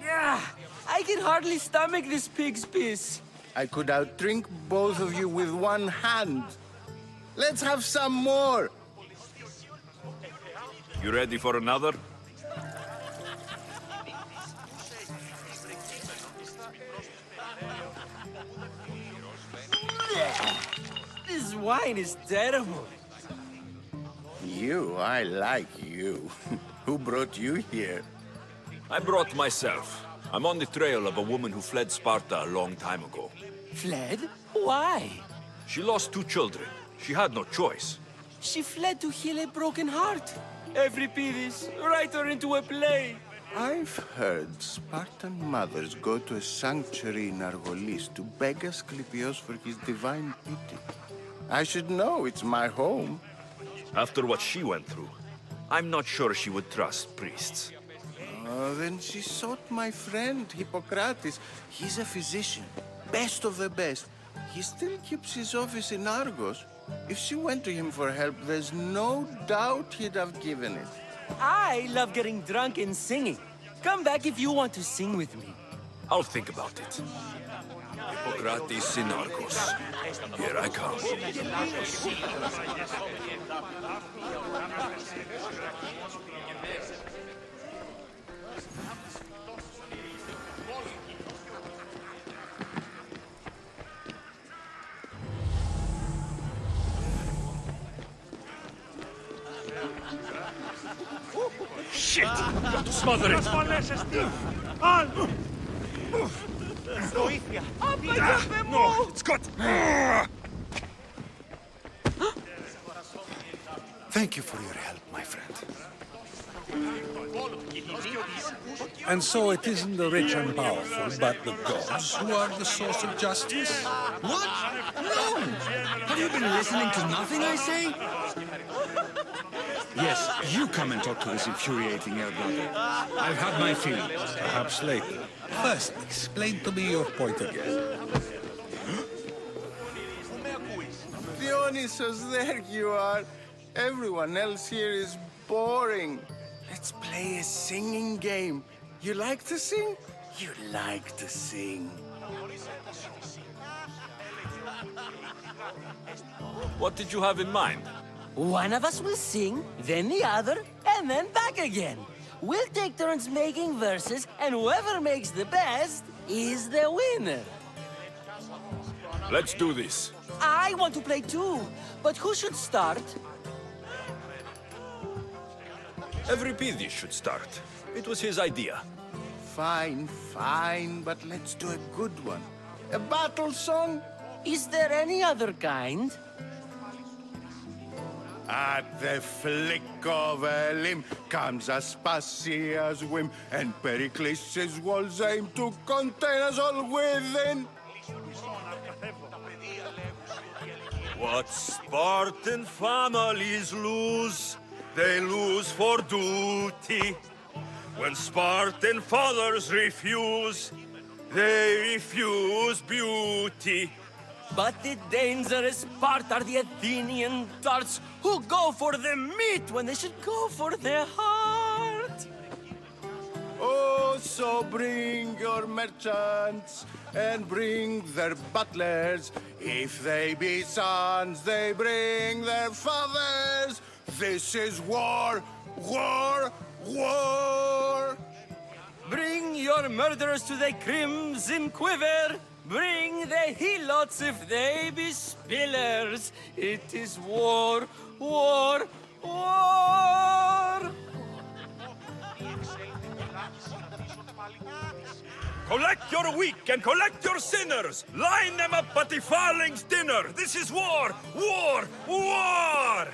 Speaker 17: Yeah, I can hardly stomach this pig's piss.
Speaker 18: I could outdrink both of you with one hand. Let's have some more.
Speaker 3: You ready for another?
Speaker 17: This wine is terrible.
Speaker 18: You, I like you. Who brought you here?
Speaker 3: I brought myself. I'm on the trail of a woman who fled Sparta a long time ago.
Speaker 17: Fled? Why?
Speaker 3: She lost 2 children. She had no choice.
Speaker 17: She fled to heal a broken heart. Evripidis, write her into a play.
Speaker 18: I've heard Spartan mothers go to a sanctuary in Argolis to beg Asclepios for his divine pity. I should know, it's my home.
Speaker 3: After what she went through, I'm not sure she would trust priests.
Speaker 18: Then she sought my friend, Hippocrates. He's a physician, best of the best. He still keeps his office in Argos. If she went to him for help, there's no doubt he'd have given it.
Speaker 17: I love getting drunk and singing. Come back if you want to sing with me.
Speaker 3: I'll think about it. Hippocrates in Argos. Here I come. Shit! Got to smother it! No, it's got...
Speaker 5: Thank you for your help, my friend. And so it isn't the rich and powerful, but the gods who are the source of justice?
Speaker 11: What? No! Have you been listening to nothing I say?
Speaker 5: Yes, you come and talk to this infuriating elder brother. I've had my feelings, perhaps later. First, explain to me your point again.
Speaker 18: Dionysos, there you are. Everyone else here is boring. Let's play a singing game. You like to sing? You like to sing.
Speaker 3: What did you have in mind?
Speaker 17: One of us will sing, then the other, and then back again. We'll take turns making verses, and whoever makes the best is the winner.
Speaker 3: Let's do this.
Speaker 17: I want to play too, but who should start?
Speaker 3: Euripides should start. It was his idea.
Speaker 18: Fine, fine, but let's do a good one. A battle song?
Speaker 17: Is there any other kind?
Speaker 18: At the flick of a limb comes Aspasia's whim, and Pericles' walls aim to contain us all within.
Speaker 3: What Spartan families lose, they lose for duty. When Spartan fathers refuse, they refuse beauty.
Speaker 17: But the dangerous part are the Athenian darts who go for the meat when they should go for their heart.
Speaker 18: Oh, so bring your merchants and bring their butlers. If they be sons, they bring their fathers. This is war, war, war.
Speaker 17: Bring your murderers to the crimson quiver. Bring the helots if they be spillers. It is war, war, war.
Speaker 3: Collect your weak and collect your sinners. Line them up at the Farling's dinner. This is war, war, war.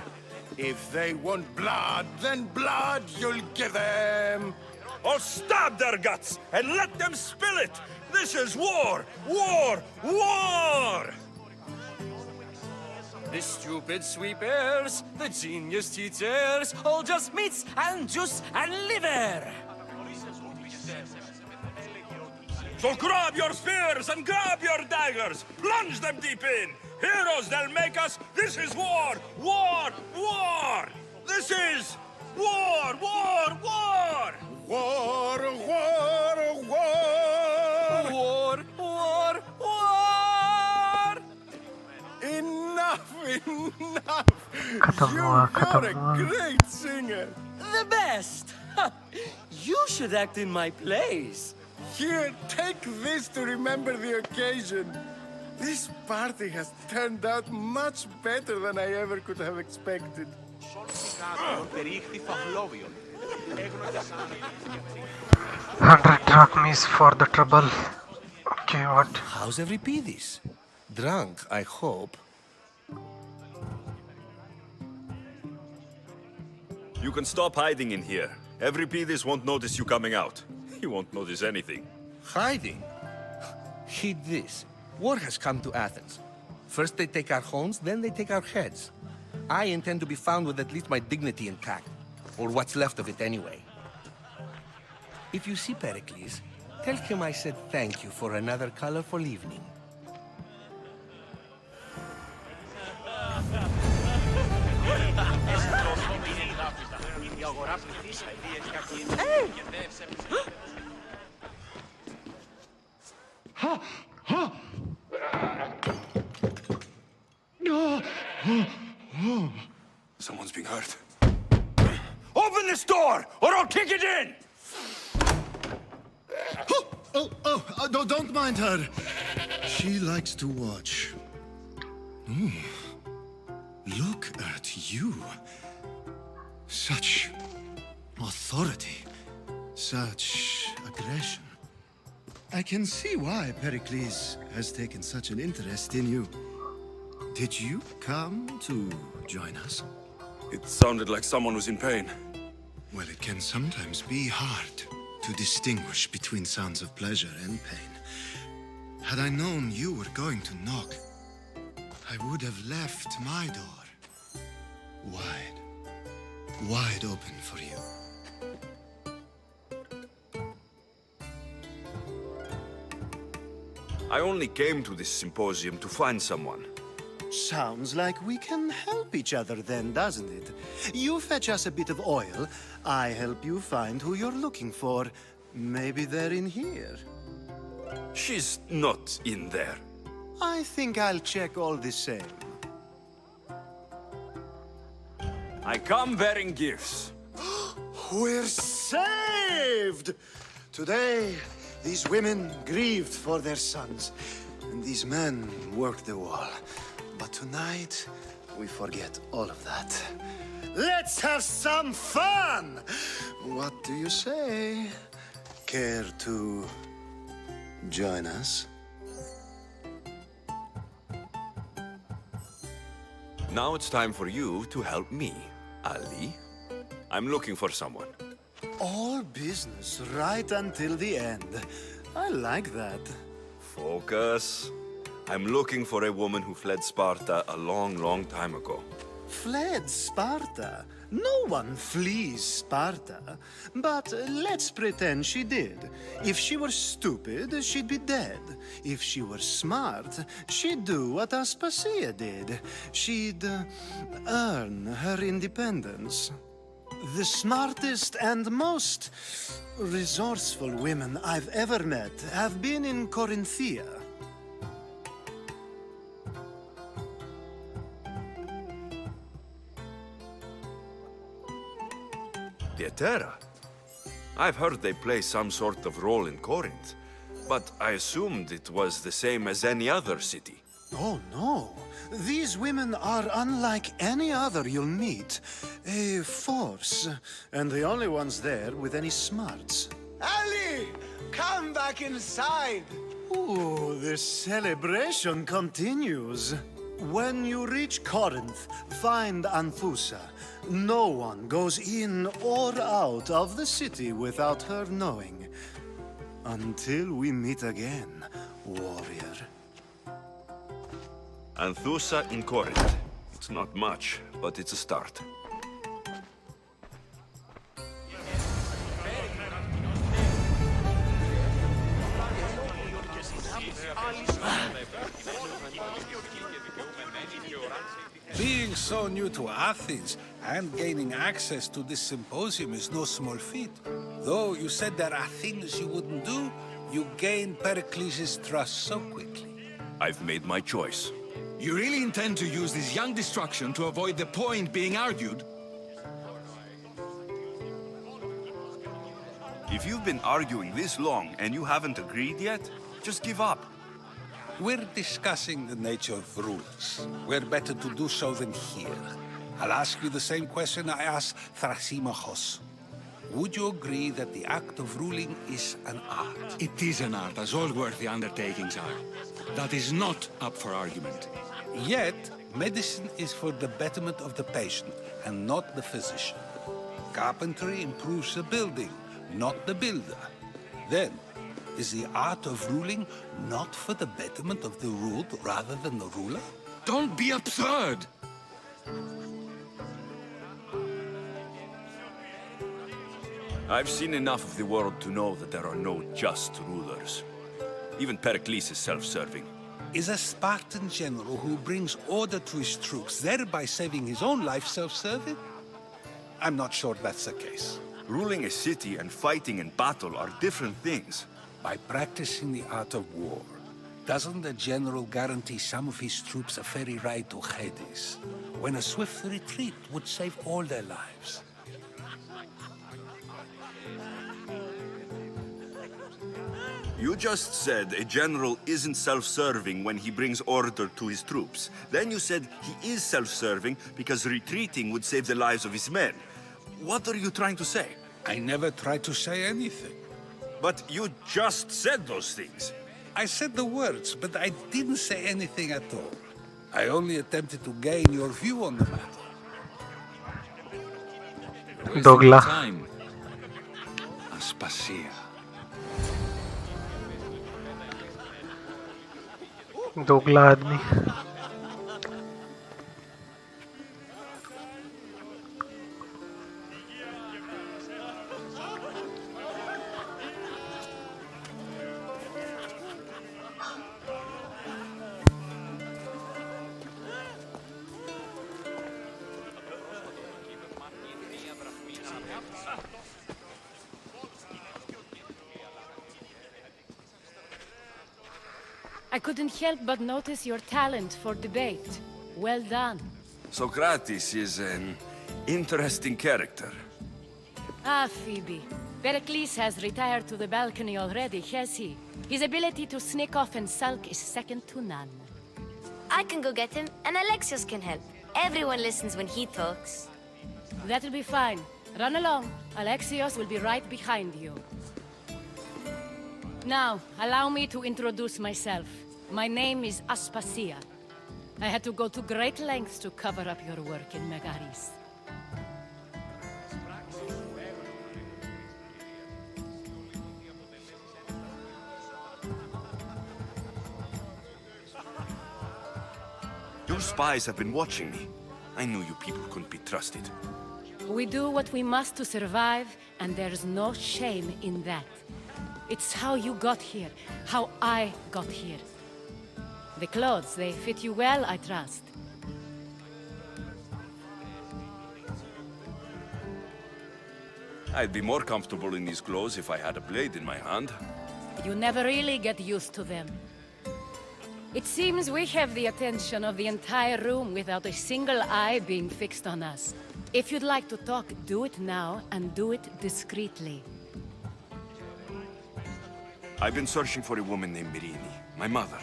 Speaker 18: If they want blood, then blood you'll give them.
Speaker 3: Or stab their guts and let them spill it. This is war, war, war.
Speaker 17: The stupid sweepers, the genius teachers, all just meats and juice and liver.
Speaker 3: So grab your spears and grab your daggers. Plunge them deep in. Heroes they'll make us. This is war, war, war. This is war, war, war.
Speaker 18: War, war, war.
Speaker 17: War, war, war.
Speaker 18: Enough, enough. You're a great singer.
Speaker 17: The best. You should act in my plays.
Speaker 18: Here, take this to remember the occasion. This party has turned out much better than I ever could have expected.
Speaker 1: 100 drachmas for the trouble. Okay, what?
Speaker 15: How's Euripides? Drunk, I hope.
Speaker 3: You can stop hiding in here. Euripides won't notice you coming out. He won't notice anything.
Speaker 15: Hiding? Heed this. War has come to Athens. First they take our homes, then they take our heads. I intend to be found with at least my dignity intact. Or what's left of it anyway. If you see Pericles, tell him I said thank you for another colorful evening.
Speaker 17: Hey!
Speaker 3: Someone's being hurt. Open this door, or I'll kick it in!
Speaker 14: No, don't mind her. She likes to watch. Look at you. Such authority. Such aggression. I can see why Pericles has taken such an interest in you. Did you come to join us?
Speaker 3: It sounded like someone was in pain.
Speaker 14: Well, it can sometimes be hard to distinguish between sounds of pleasure and pain. Had I known you were going to knock, I would have left my door wide open for you.
Speaker 3: I only came to this symposium to find someone.
Speaker 14: Sounds like we can help each other then, doesn't it? You fetch us a bit of oil, I help you find who you're looking for. Maybe they're in here.
Speaker 8: She's not in there.
Speaker 14: I think I'll check all the same.
Speaker 3: I come bearing gifts.
Speaker 14: We're saved! Today, these women grieved for their sons, and these men worked the wall. But tonight, we forget all of that. Let's have some fun! What do you say? Care to join us?
Speaker 3: Now it's time for you to help me, Ali. I'm looking for someone.
Speaker 14: All business right until the end. I like that.
Speaker 3: Focus. I'm looking for a woman who fled Sparta a long, long time ago.
Speaker 14: Fled Sparta? No one flees Sparta. But let's pretend she did. If she were stupid, she'd be dead. If she were smart, she'd do what Aspasia did. She'd earn her independence. The smartest and most resourceful women I've ever met have been in Corinthia.
Speaker 3: Pietera? I've heard they play some sort of role in Corinth, but I assumed it was the same as any other city.
Speaker 14: Oh, no. These women are unlike any other you'll meet. A force, and the only ones there with any smarts.
Speaker 4: Ali! Come back inside!
Speaker 14: Ooh, the celebration continues. When you reach Corinth, find Anthusa. No one goes in or out of the city without her knowing. Until we meet again, warrior.
Speaker 3: Anthusa in Corinth. It's not much, but it's a start.
Speaker 5: Being so new to Athens and gaining access to this symposium is no small feat. Though you said there are things you wouldn't do, you gained Pericles' trust so quickly.
Speaker 8: I've made my choice.
Speaker 3: You really intend to use this young destruction to avoid the point being argued?
Speaker 8: If you've been arguing this long and you haven't agreed yet, just give up.
Speaker 5: We're discussing the nature of rulers. We're better to do so than here. I'll ask you the same question I asked Thrasymachos. Would you agree that the act of ruling is an art?
Speaker 3: It is an art, as all worthy undertakings are. That is not up for argument.
Speaker 5: Yet, medicine is for the betterment of the patient and not the physician. Carpentry improves the building, not the builder. Then, is the art of ruling not for the betterment of the ruled rather than the ruler?
Speaker 3: Don't be absurd!
Speaker 8: I've seen enough of the world to know that there are no just rulers. Even Pericles is self-serving.
Speaker 5: Is a Spartan general who brings order to his troops, thereby saving his own life, self-serving? I'm not sure that's the case.
Speaker 8: Ruling a city and fighting in battle are different things.
Speaker 5: By practicing the art of war, doesn't the general guarantee some of his troops a ferry ride to Hades, when a swift retreat would save all their lives?
Speaker 8: You just said a general isn't self-serving when he brings order to his troops. Then you said he is self-serving because retreating would save the lives of his men. What are you trying to say?
Speaker 5: I never tried to say anything.
Speaker 8: But you just said those things.
Speaker 5: I said the words, but I didn't say anything at all. I only attempted to gain your view on the matter.
Speaker 1: Dogla.
Speaker 3: Time. Aspasia.
Speaker 1: दोगला आदमी.
Speaker 19: I couldn't help but notice your talent for debate. Well done.
Speaker 8: Socrates is an interesting character.
Speaker 19: Ah, Phoebe. Pericles has retired to the balcony already, has he? His ability to sneak off and sulk is second to none.
Speaker 12: I can go get him, and Alexios can help. Everyone listens when he talks.
Speaker 19: That'll be fine. Run along. Alexios will be right behind you. Now, allow me to introduce myself. My name is Aspasia. I had to go to great lengths to cover up your work in Megaris.
Speaker 8: Your spies have been watching me. I knew you people couldn't be trusted.
Speaker 19: We do what we must to survive, and there's no shame in that. It's how you got here, how I got here. The clothes, they fit you well, I trust.
Speaker 8: I'd be more comfortable in these clothes if I had a blade in my hand.
Speaker 19: You never really get used to them. It seems we have the attention of the entire room without a single eye being fixed on us. If you'd like to talk, do it now, and do it discreetly.
Speaker 8: I've been searching for a woman named Mirini, my mother.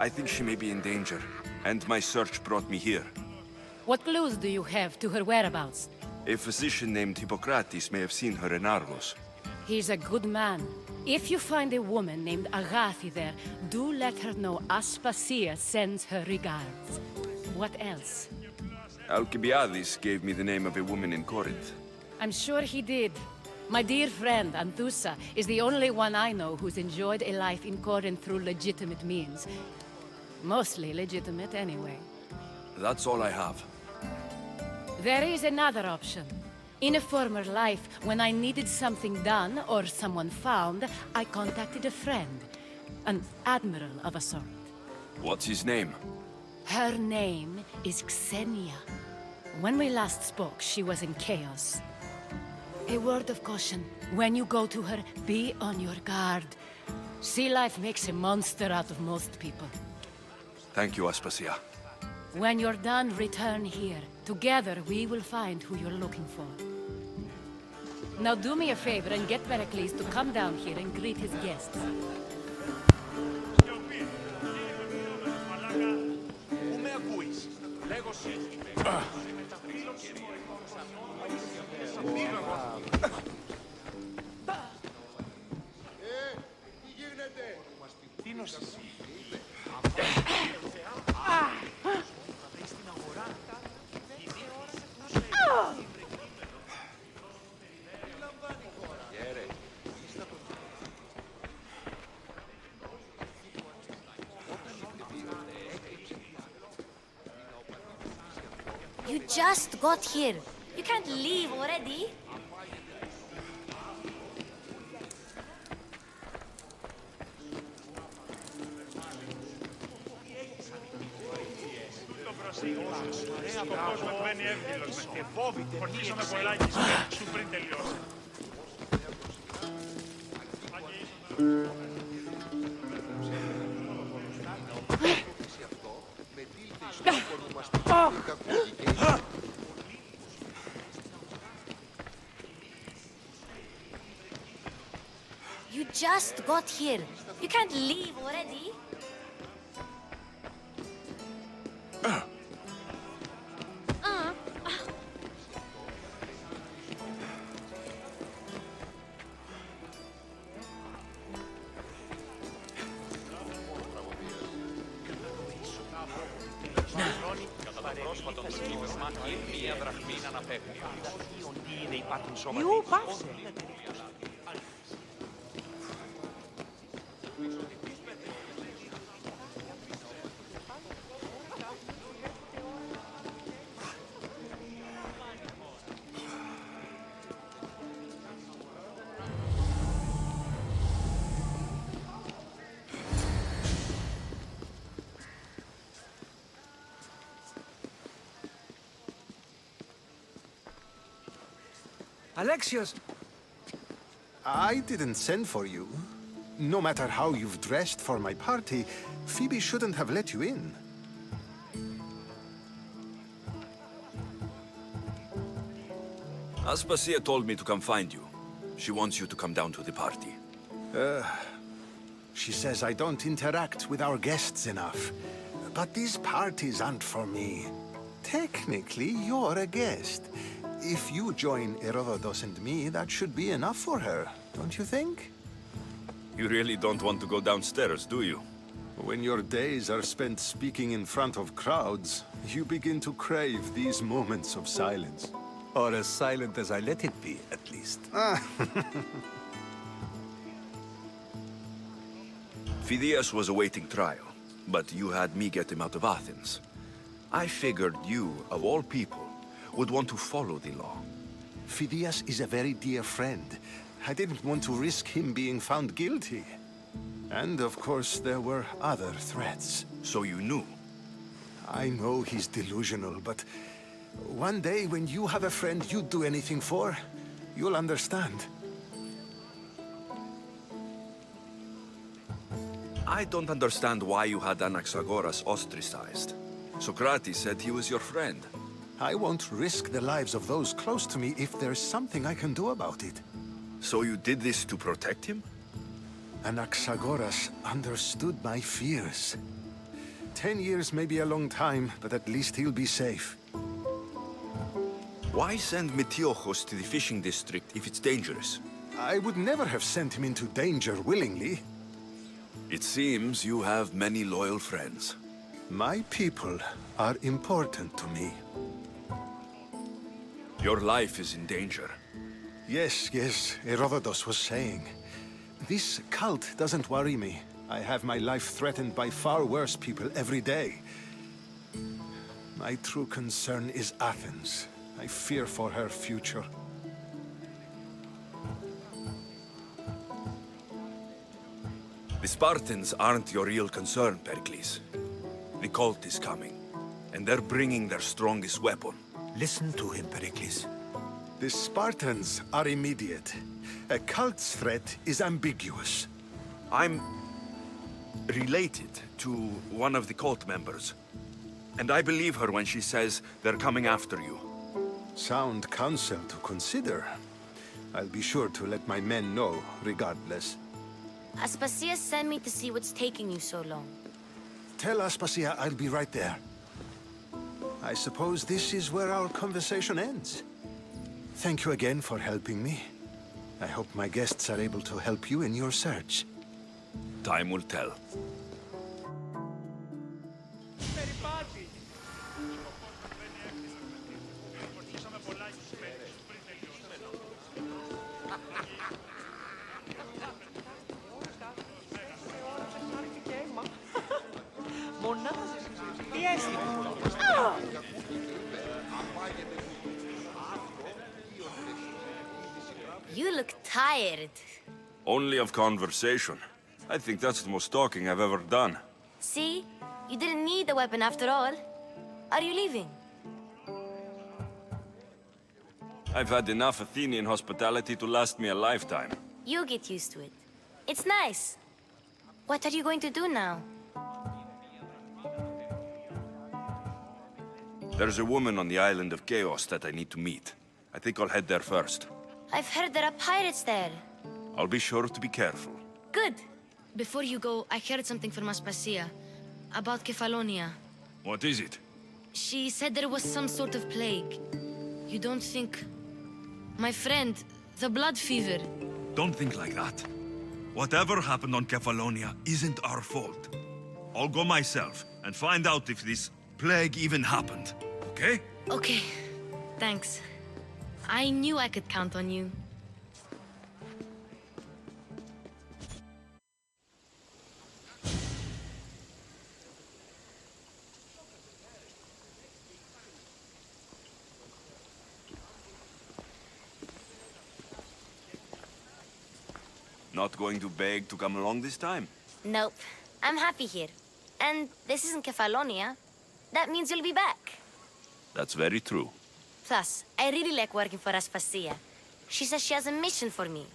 Speaker 8: I think she may be in danger, and my search brought me here.
Speaker 19: What clues do you have to her whereabouts?
Speaker 8: A physician named Hippocrates may have seen her in Argos.
Speaker 19: He's a good man. If you find a woman named Agathi there, do let her know Aspasia sends her regards. What else?
Speaker 8: Alcibiades gave me the name of a woman in Corinth.
Speaker 19: I'm sure he did. My dear friend, Anthusa, is the only one I know who's enjoyed a life in Corinth through legitimate means. Mostly legitimate, anyway.
Speaker 8: That's all I have.
Speaker 19: There is another option. In a former life, when I needed something done or someone found, I contacted a friend. An admiral of a sort.
Speaker 8: What's his name?
Speaker 19: Her name is Xenia. When we last spoke, she was in chaos. A word of caution. When you go to her, be on your guard. Sea life makes a monster out of most people.
Speaker 8: Thank you, Aspasia.
Speaker 19: When you're done, return here. Together, we will find who you're looking for. Now do me a favor and get Pericles to come down here and greet his guests.
Speaker 12: You just got here. You can't leave already. You just got here. You can't leave already.
Speaker 20: You pass.
Speaker 4: Alexios!
Speaker 21: I didn't send for you. No matter how you've dressed for my party,
Speaker 20: Phoebe shouldn't have let you in.
Speaker 8: Aspasia told me to come find you. She wants you to come down to the party.
Speaker 20: She says I don't interact with our guests enough. But these parties aren't for me. Technically, you're a guest. If you join Herodotus and me, that should be enough for her, don't you think?
Speaker 8: You really don't want to go downstairs, do you?
Speaker 20: When your days are spent speaking in front of crowds, you begin to crave these moments of silence.
Speaker 13: Or as silent as I let it be, at least.
Speaker 8: Phidias was awaiting trial, but you had me get him out of Athens. I figured you, of all people, would want to follow the law.
Speaker 20: Phidias is a very dear friend. I didn't want to risk him being found guilty. And of course, there were other threats.
Speaker 8: So you knew?
Speaker 20: I know he's delusional, but one day when you have a friend you'd do anything for, you'll understand.
Speaker 8: I don't understand why you had Anaxagoras ostracized. Socrates said he was your friend.
Speaker 20: I won't risk the lives of those close to me if there's something I can do about it.
Speaker 8: So you did this to protect him?
Speaker 20: Anaxagoras understood my fears. 10 years may be a long time, but at least he'll be safe.
Speaker 8: Why send Metiochos to the fishing district if it's dangerous?
Speaker 20: I would never have sent him into danger willingly.
Speaker 8: It seems you have many loyal friends.
Speaker 20: My people are important to me.
Speaker 8: Your life is in danger.
Speaker 20: Yes, Herodotus was saying. This cult doesn't worry me. I have my life threatened by far worse people every day. My true concern is Athens. I fear for her future.
Speaker 8: The Spartans aren't your real concern, Pericles. The cult is coming, and they're bringing their strongest weapon.
Speaker 13: Listen to him, Pericles.
Speaker 20: The Spartans are immediate. A cult's threat is ambiguous.
Speaker 8: I'm related to one of the cult members, and I believe her when she says they're coming after you.
Speaker 20: Sound counsel to consider. I'll be sure to let my men know, regardless.
Speaker 12: Aspasia sent me to see what's taking you so long.
Speaker 20: Tell Aspasia I'll be right there. I suppose this is where our conversation ends. Thank you again for helping me. I hope my guests are able to help you in your search.
Speaker 8: Time will tell.
Speaker 12: You look tired.
Speaker 8: Only of conversation. I think that's the most talking I've ever done.
Speaker 12: See? You didn't need the weapon after all. Are you leaving?
Speaker 8: I've had enough Athenian hospitality to last me a lifetime.
Speaker 12: You get used to it. It's nice. What are you going to do now?
Speaker 8: There's a woman on the island of Chaos that I need to meet. I think I'll head there first.
Speaker 12: I've heard there are pirates there.
Speaker 8: I'll be sure to be careful.
Speaker 12: Good. Before you go, I heard something from Aspasia. About Kefalonia.
Speaker 8: What is it?
Speaker 12: She said there was some sort of plague. You don't think... My friend, the blood fever.
Speaker 3: Don't think like that. Whatever happened on Kefalonia isn't our fault. I'll go myself and find out if this plague even happened, okay?
Speaker 12: Okay. Thanks. I knew I could count on you.
Speaker 8: Not going to beg to come along this time?
Speaker 12: Nope. I'm happy here. And this isn't Kefalonia. That means you'll be back.
Speaker 8: That's very true.
Speaker 12: Plus, I really like working for Aspasia. She says she has a mission for me.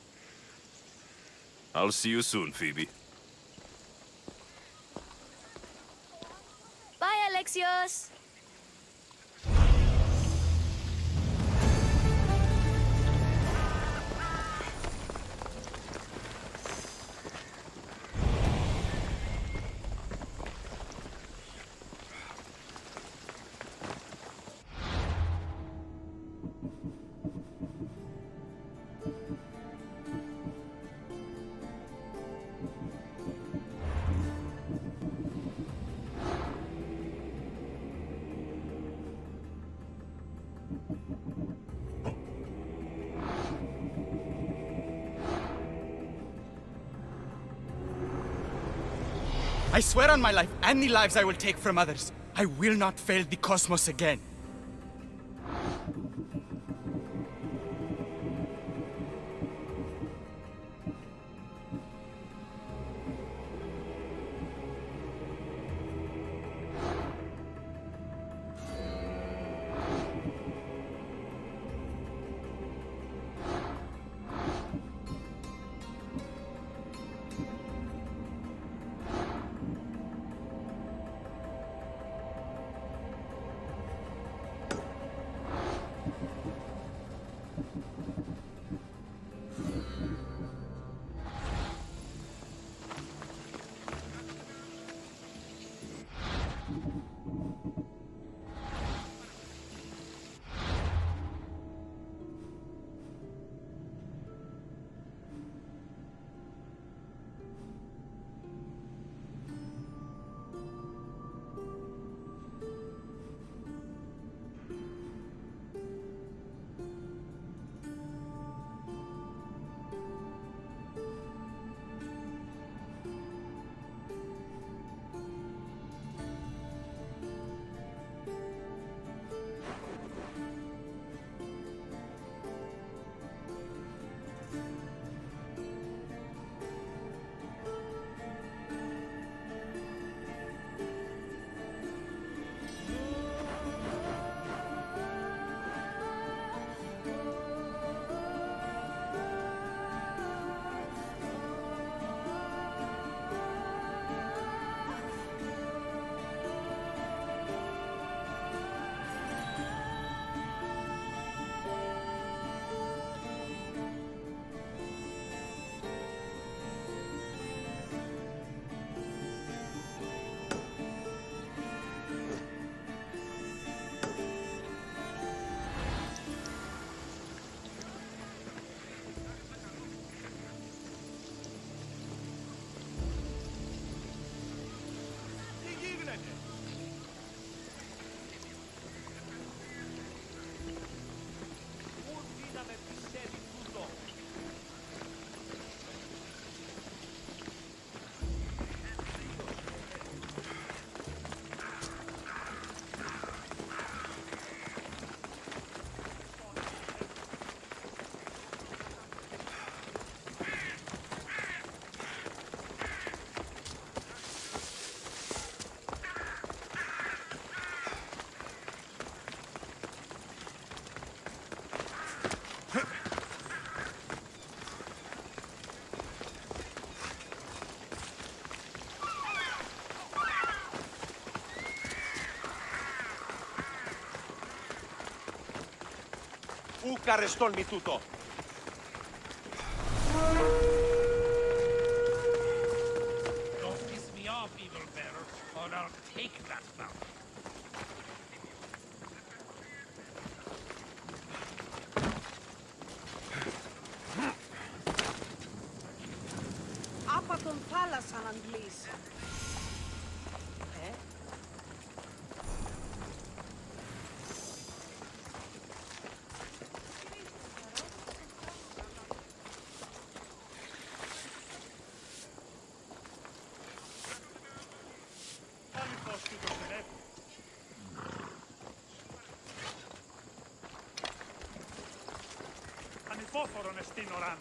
Speaker 8: I'll see you soon, Phoebe.
Speaker 12: Alexios!
Speaker 10: I swear on my life and the lives I will take from others, I will not fail the cosmos again.
Speaker 21: Πού καρεστόλμη τούτο!
Speaker 22: Don't piss me off, evil bearer, or I'll take that mouth.
Speaker 23: Άπα τον θάλασσαν αντλείς.
Speaker 22: Ανυπόφορον εστίν οράν.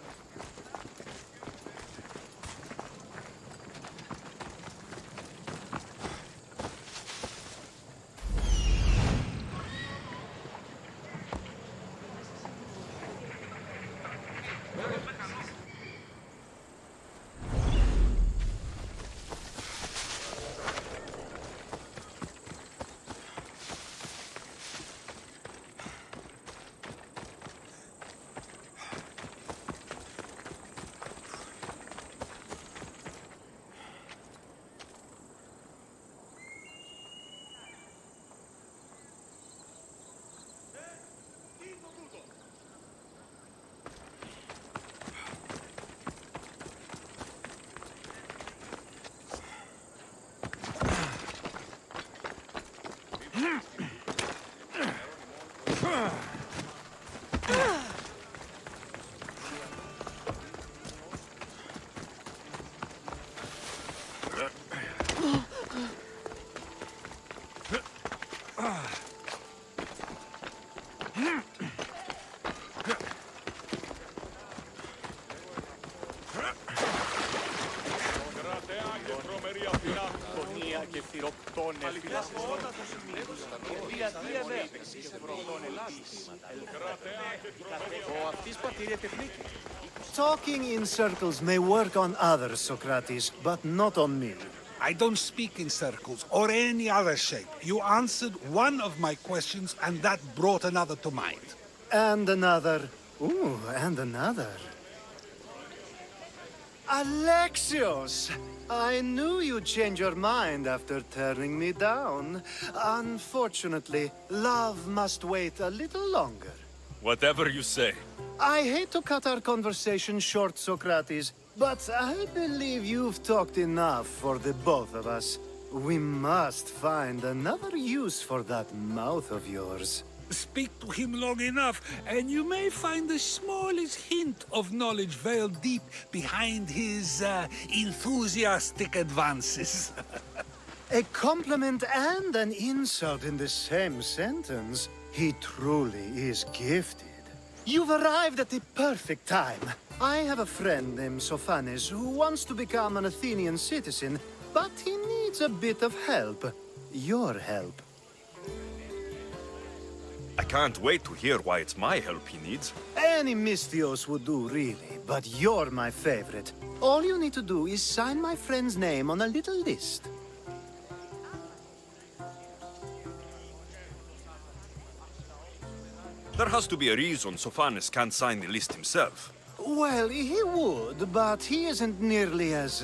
Speaker 14: Talking in circles may work on others, Socrates, but not on me.
Speaker 5: I don't speak in circles or any other shape. You answered one of my questions, and that brought another to mind.
Speaker 14: And another. Ooh, and another. Alexios! I knew you'd change your mind after turning me down. Unfortunately, love must wait a little longer.
Speaker 3: Whatever you say.
Speaker 14: I hate to cut our conversation short, Socrates, but I believe you've talked enough for the both of us. We must find another use for that mouth of yours.
Speaker 5: Speak to him long enough, and you may find the smallest hint of knowledge veiled deep behind his enthusiastic advances.
Speaker 14: A compliment and an insult in the same sentence. He truly is gifted. You've arrived at the perfect time. I have a friend named Sophanes who wants to become an Athenian citizen, but he needs a bit of help. Your help.
Speaker 8: I can't wait to hear why it's my help he needs.
Speaker 14: Any Misthios would do, really, but you're my favorite. All you need to do is sign my friend's name on a little list.
Speaker 8: There has to be a reason Sophanes can't sign the list himself.
Speaker 14: Well, he would, but he isn't nearly as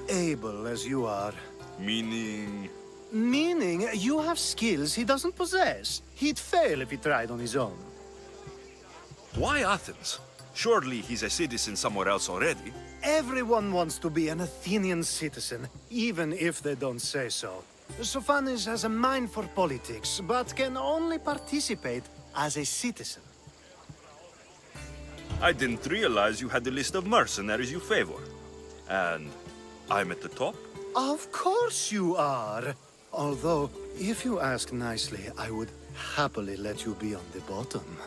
Speaker 14: able as you are.
Speaker 8: Meaning...
Speaker 14: Meaning, you have skills he doesn't possess. He'd fail if he tried on his own.
Speaker 8: Why Athens? Surely he's a citizen somewhere else already.
Speaker 14: Everyone wants to be an Athenian citizen, even if they don't say so. Sophanes has a mind for politics, but can only participate as a citizen.
Speaker 8: I didn't realize you had the list of mercenaries you favor. And I'm at the top?
Speaker 14: Of course you are! Although, if you ask nicely, I would happily let you be on the bottom.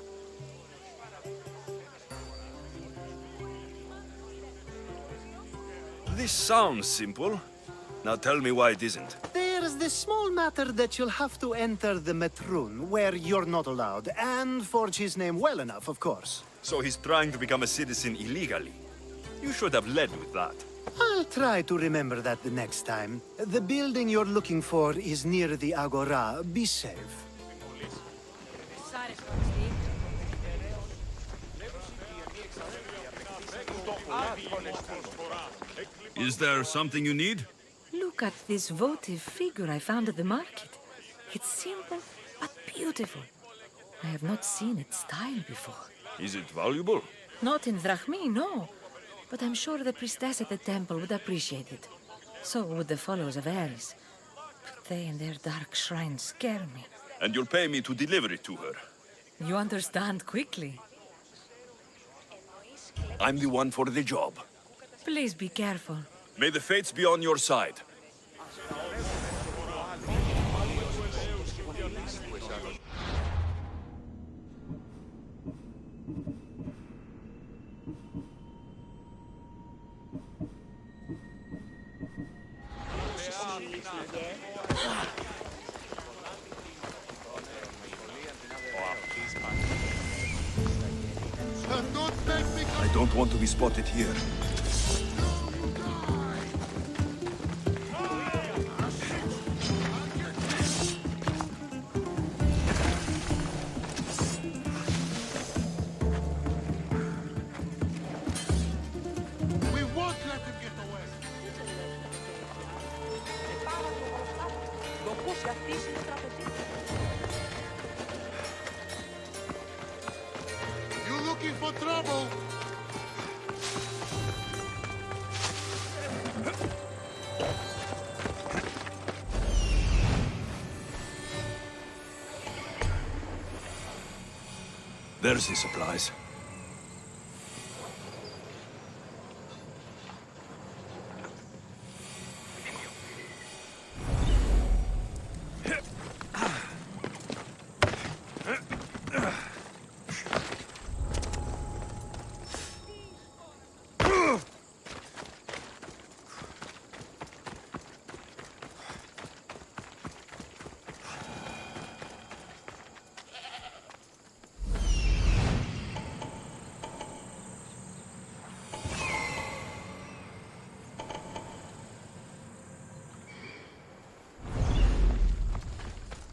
Speaker 8: This sounds simple. Now tell me why it isn't.
Speaker 14: There's the small matter that you'll have to enter the Metroon, where you're not allowed, and forge his name well enough, of course.
Speaker 8: So he's trying to become a citizen illegally. You should have led with that.
Speaker 14: I'll try to remember that the next time. The building you're looking for is near the Agora. Be safe.
Speaker 8: Is there something you need?
Speaker 2: Look at this votive figure I found at the market. It's simple, but beautiful. I have not seen its style before.
Speaker 8: Is it valuable?
Speaker 2: Not in drachmi, no. But I'm sure the priestess at the temple would appreciate it. So would the followers of Ares. But they and their dark shrines scare me.
Speaker 8: And you'll pay me to deliver it to her.
Speaker 2: You understand quickly.
Speaker 8: I'm the one for the job.
Speaker 2: Please be careful.
Speaker 8: May the fates be on your side. I don't want to be spotted here.
Speaker 9: We won't let him get away. You looking for trouble?
Speaker 3: There's the supplies.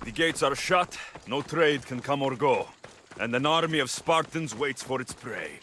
Speaker 3: The gates are shut, no trade can come or go, and an army of Spartans waits for its prey.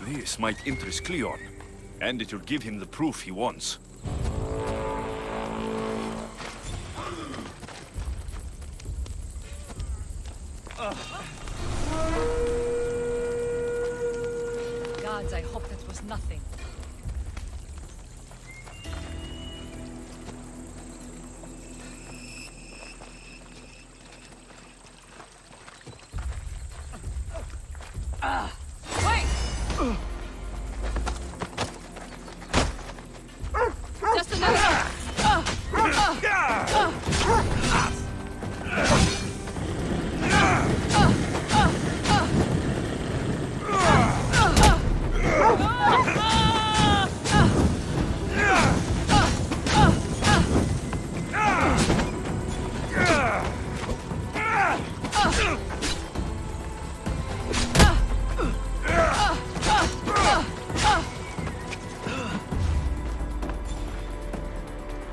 Speaker 3: This might interest Cleon, and it will give him the proof he wants.
Speaker 6: Gods, I hope that was nothing. Wait! Just another.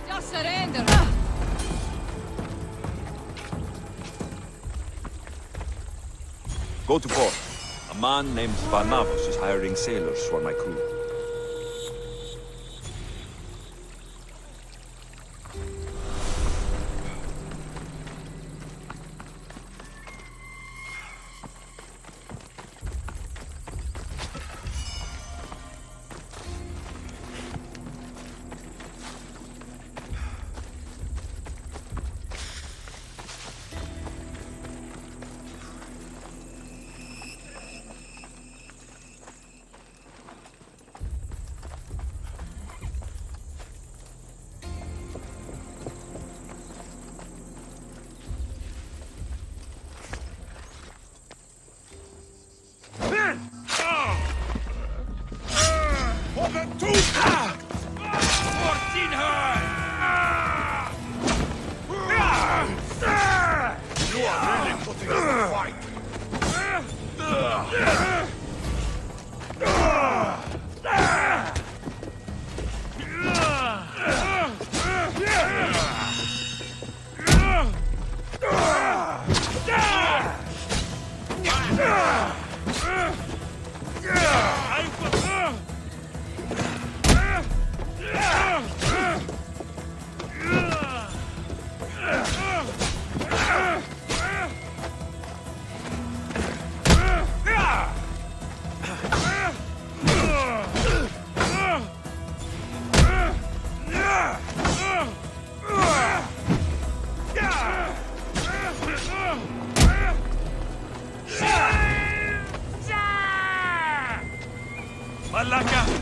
Speaker 6: Just surrender.
Speaker 3: Go to port. A man named Varnavos is hiring sailors for my crew. Malaka!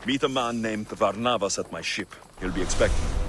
Speaker 3: Meet a man named Varnavas at my ship. He'll be expecting you.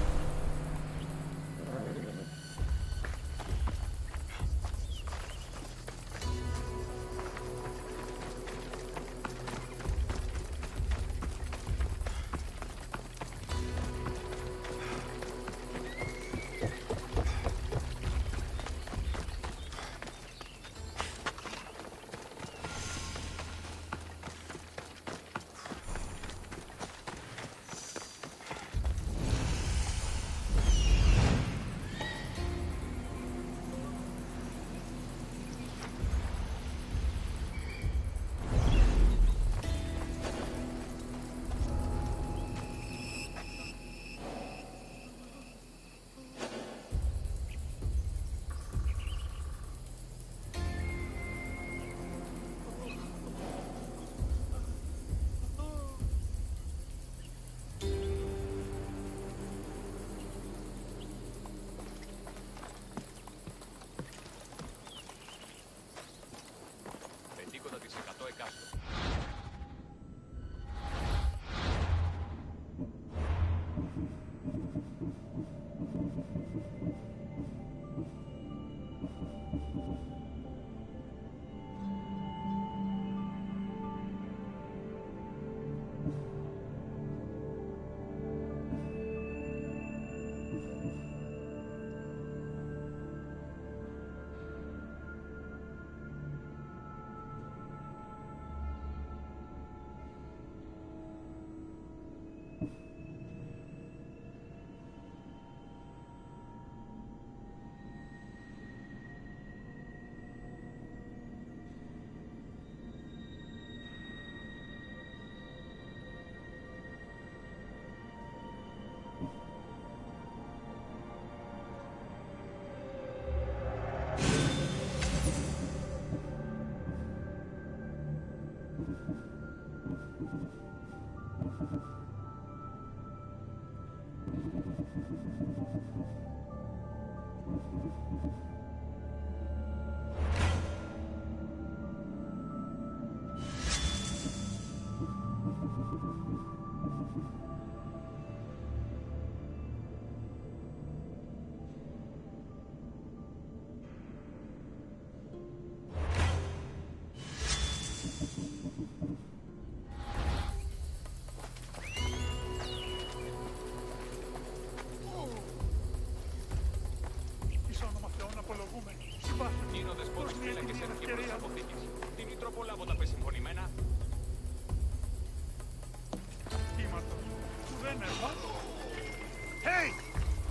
Speaker 9: Hey!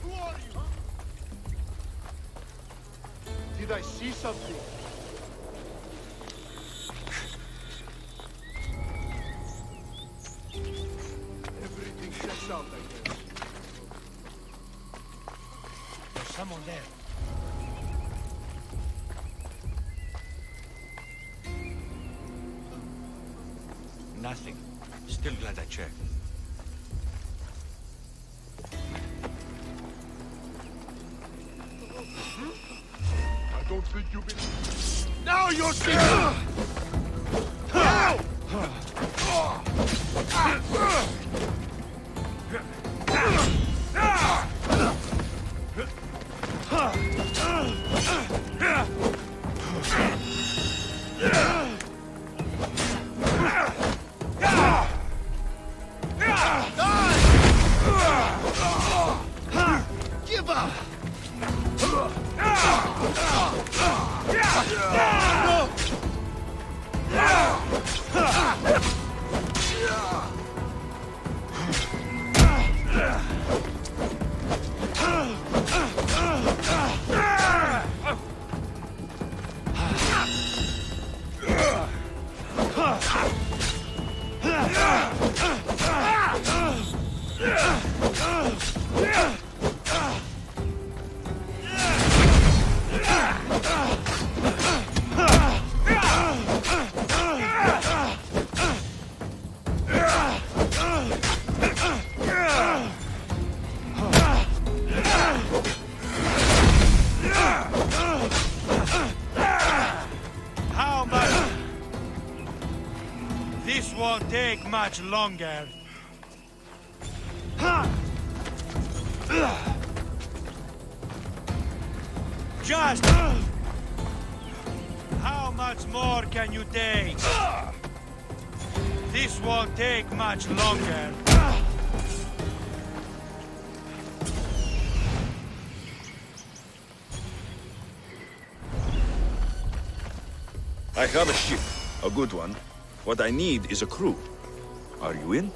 Speaker 9: Who are you? Did I see something? Everything checks out, I guess.
Speaker 22: There's someone there.
Speaker 13: Nothing. Still glad I checked.
Speaker 9: I don't think you've been... Now you're dead! Now!
Speaker 4: Give up!
Speaker 22: How much? This won't take much longer. Just... How much more can you take? This won't take much longer.
Speaker 3: I have a ship, a good one. What I need is a crew. Are you in?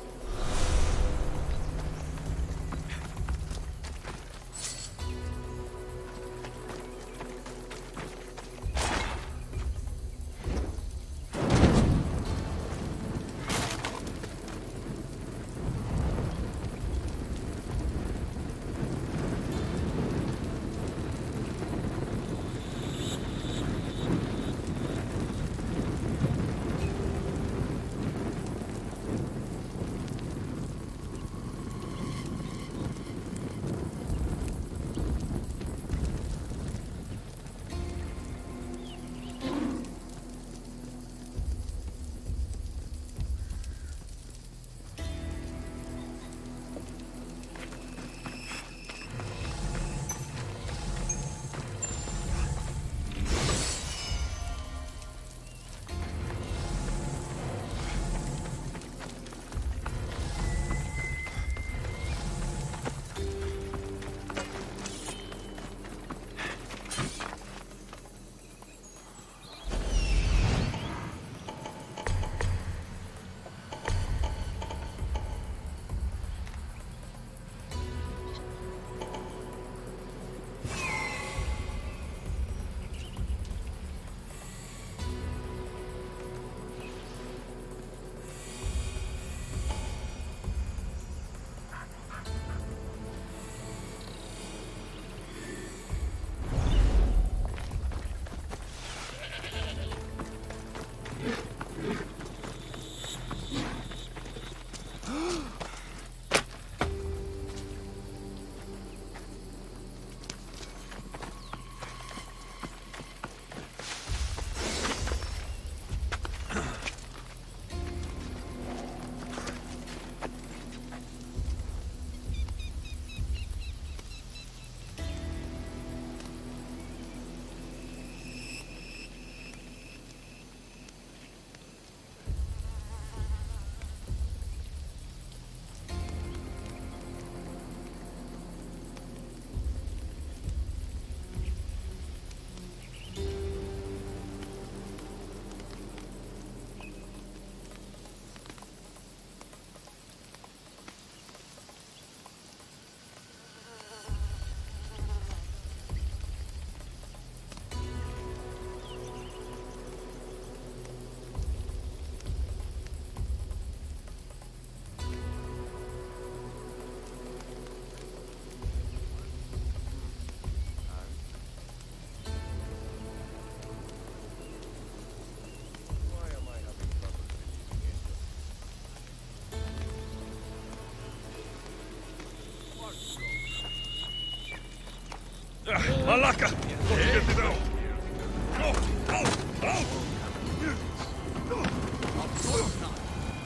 Speaker 3: Malaka! Don't get it out!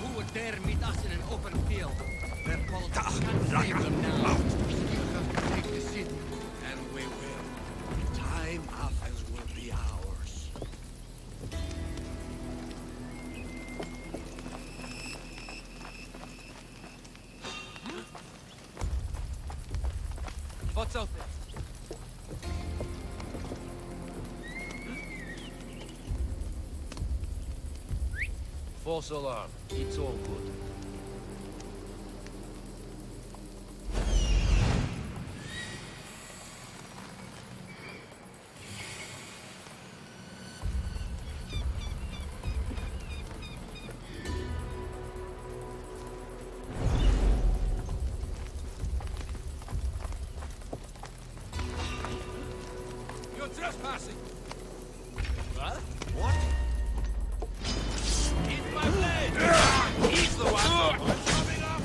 Speaker 17: Who would dare meet us in an open field? Their politics can't save them now. You have to take the city, and we will. Time Athens will be ours.
Speaker 10: What's out there?
Speaker 22: False alarm. It's all good.
Speaker 3: You're trespassing!
Speaker 22: What?
Speaker 3: What?
Speaker 22: Eat my blade! He's the one! Coming up!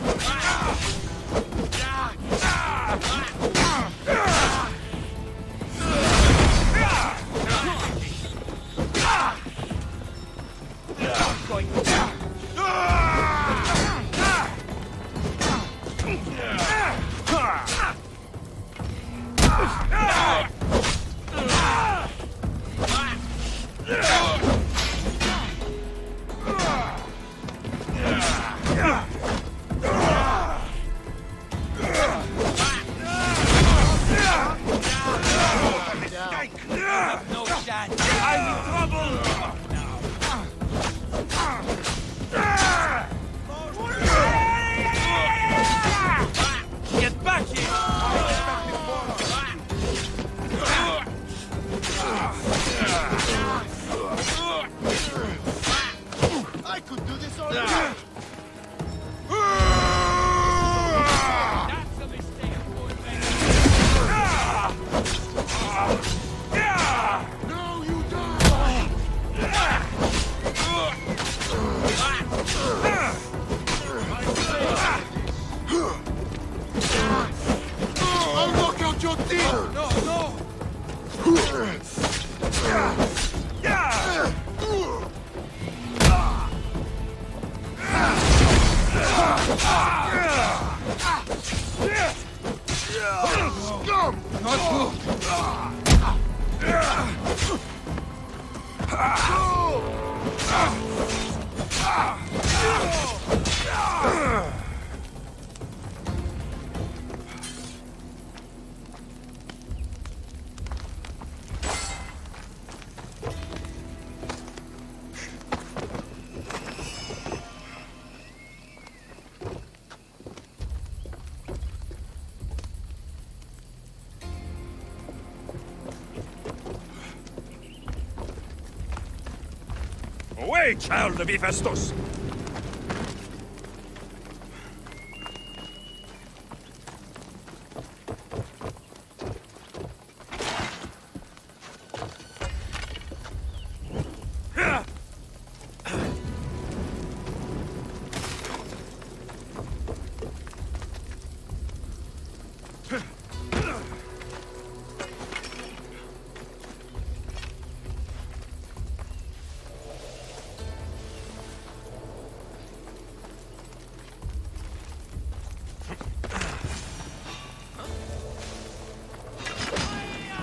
Speaker 3: Away, child of Hephaestus!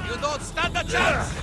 Speaker 10: You don't stand a chance!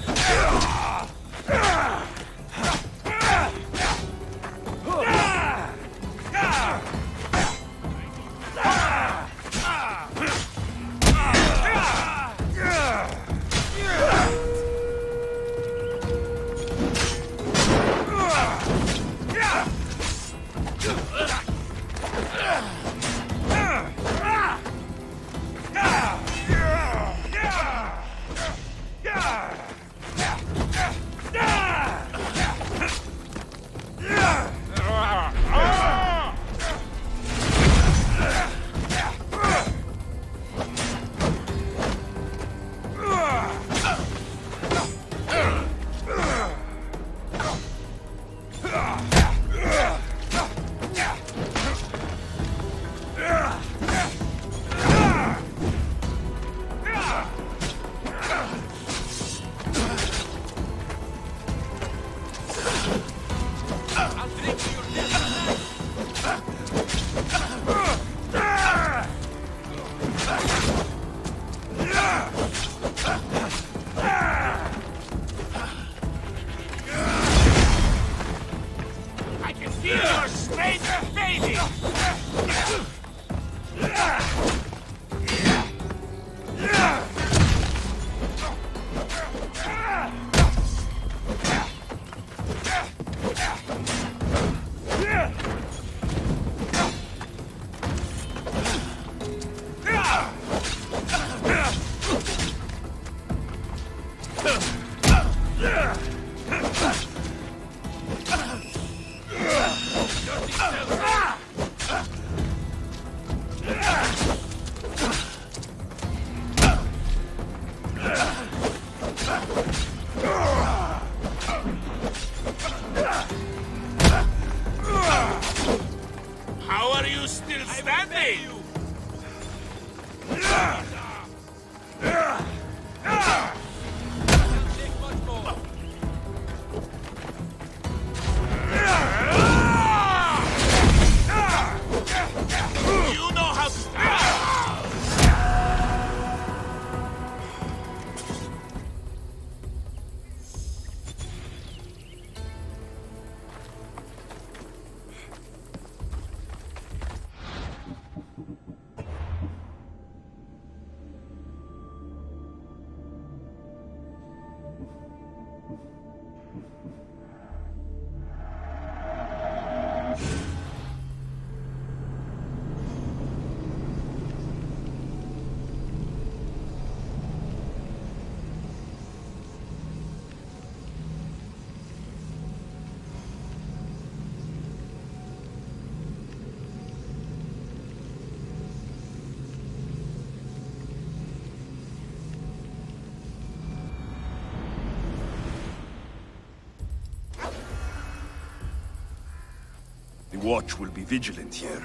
Speaker 3: How are you still standing? You know how to
Speaker 8: The watch will be vigilant here.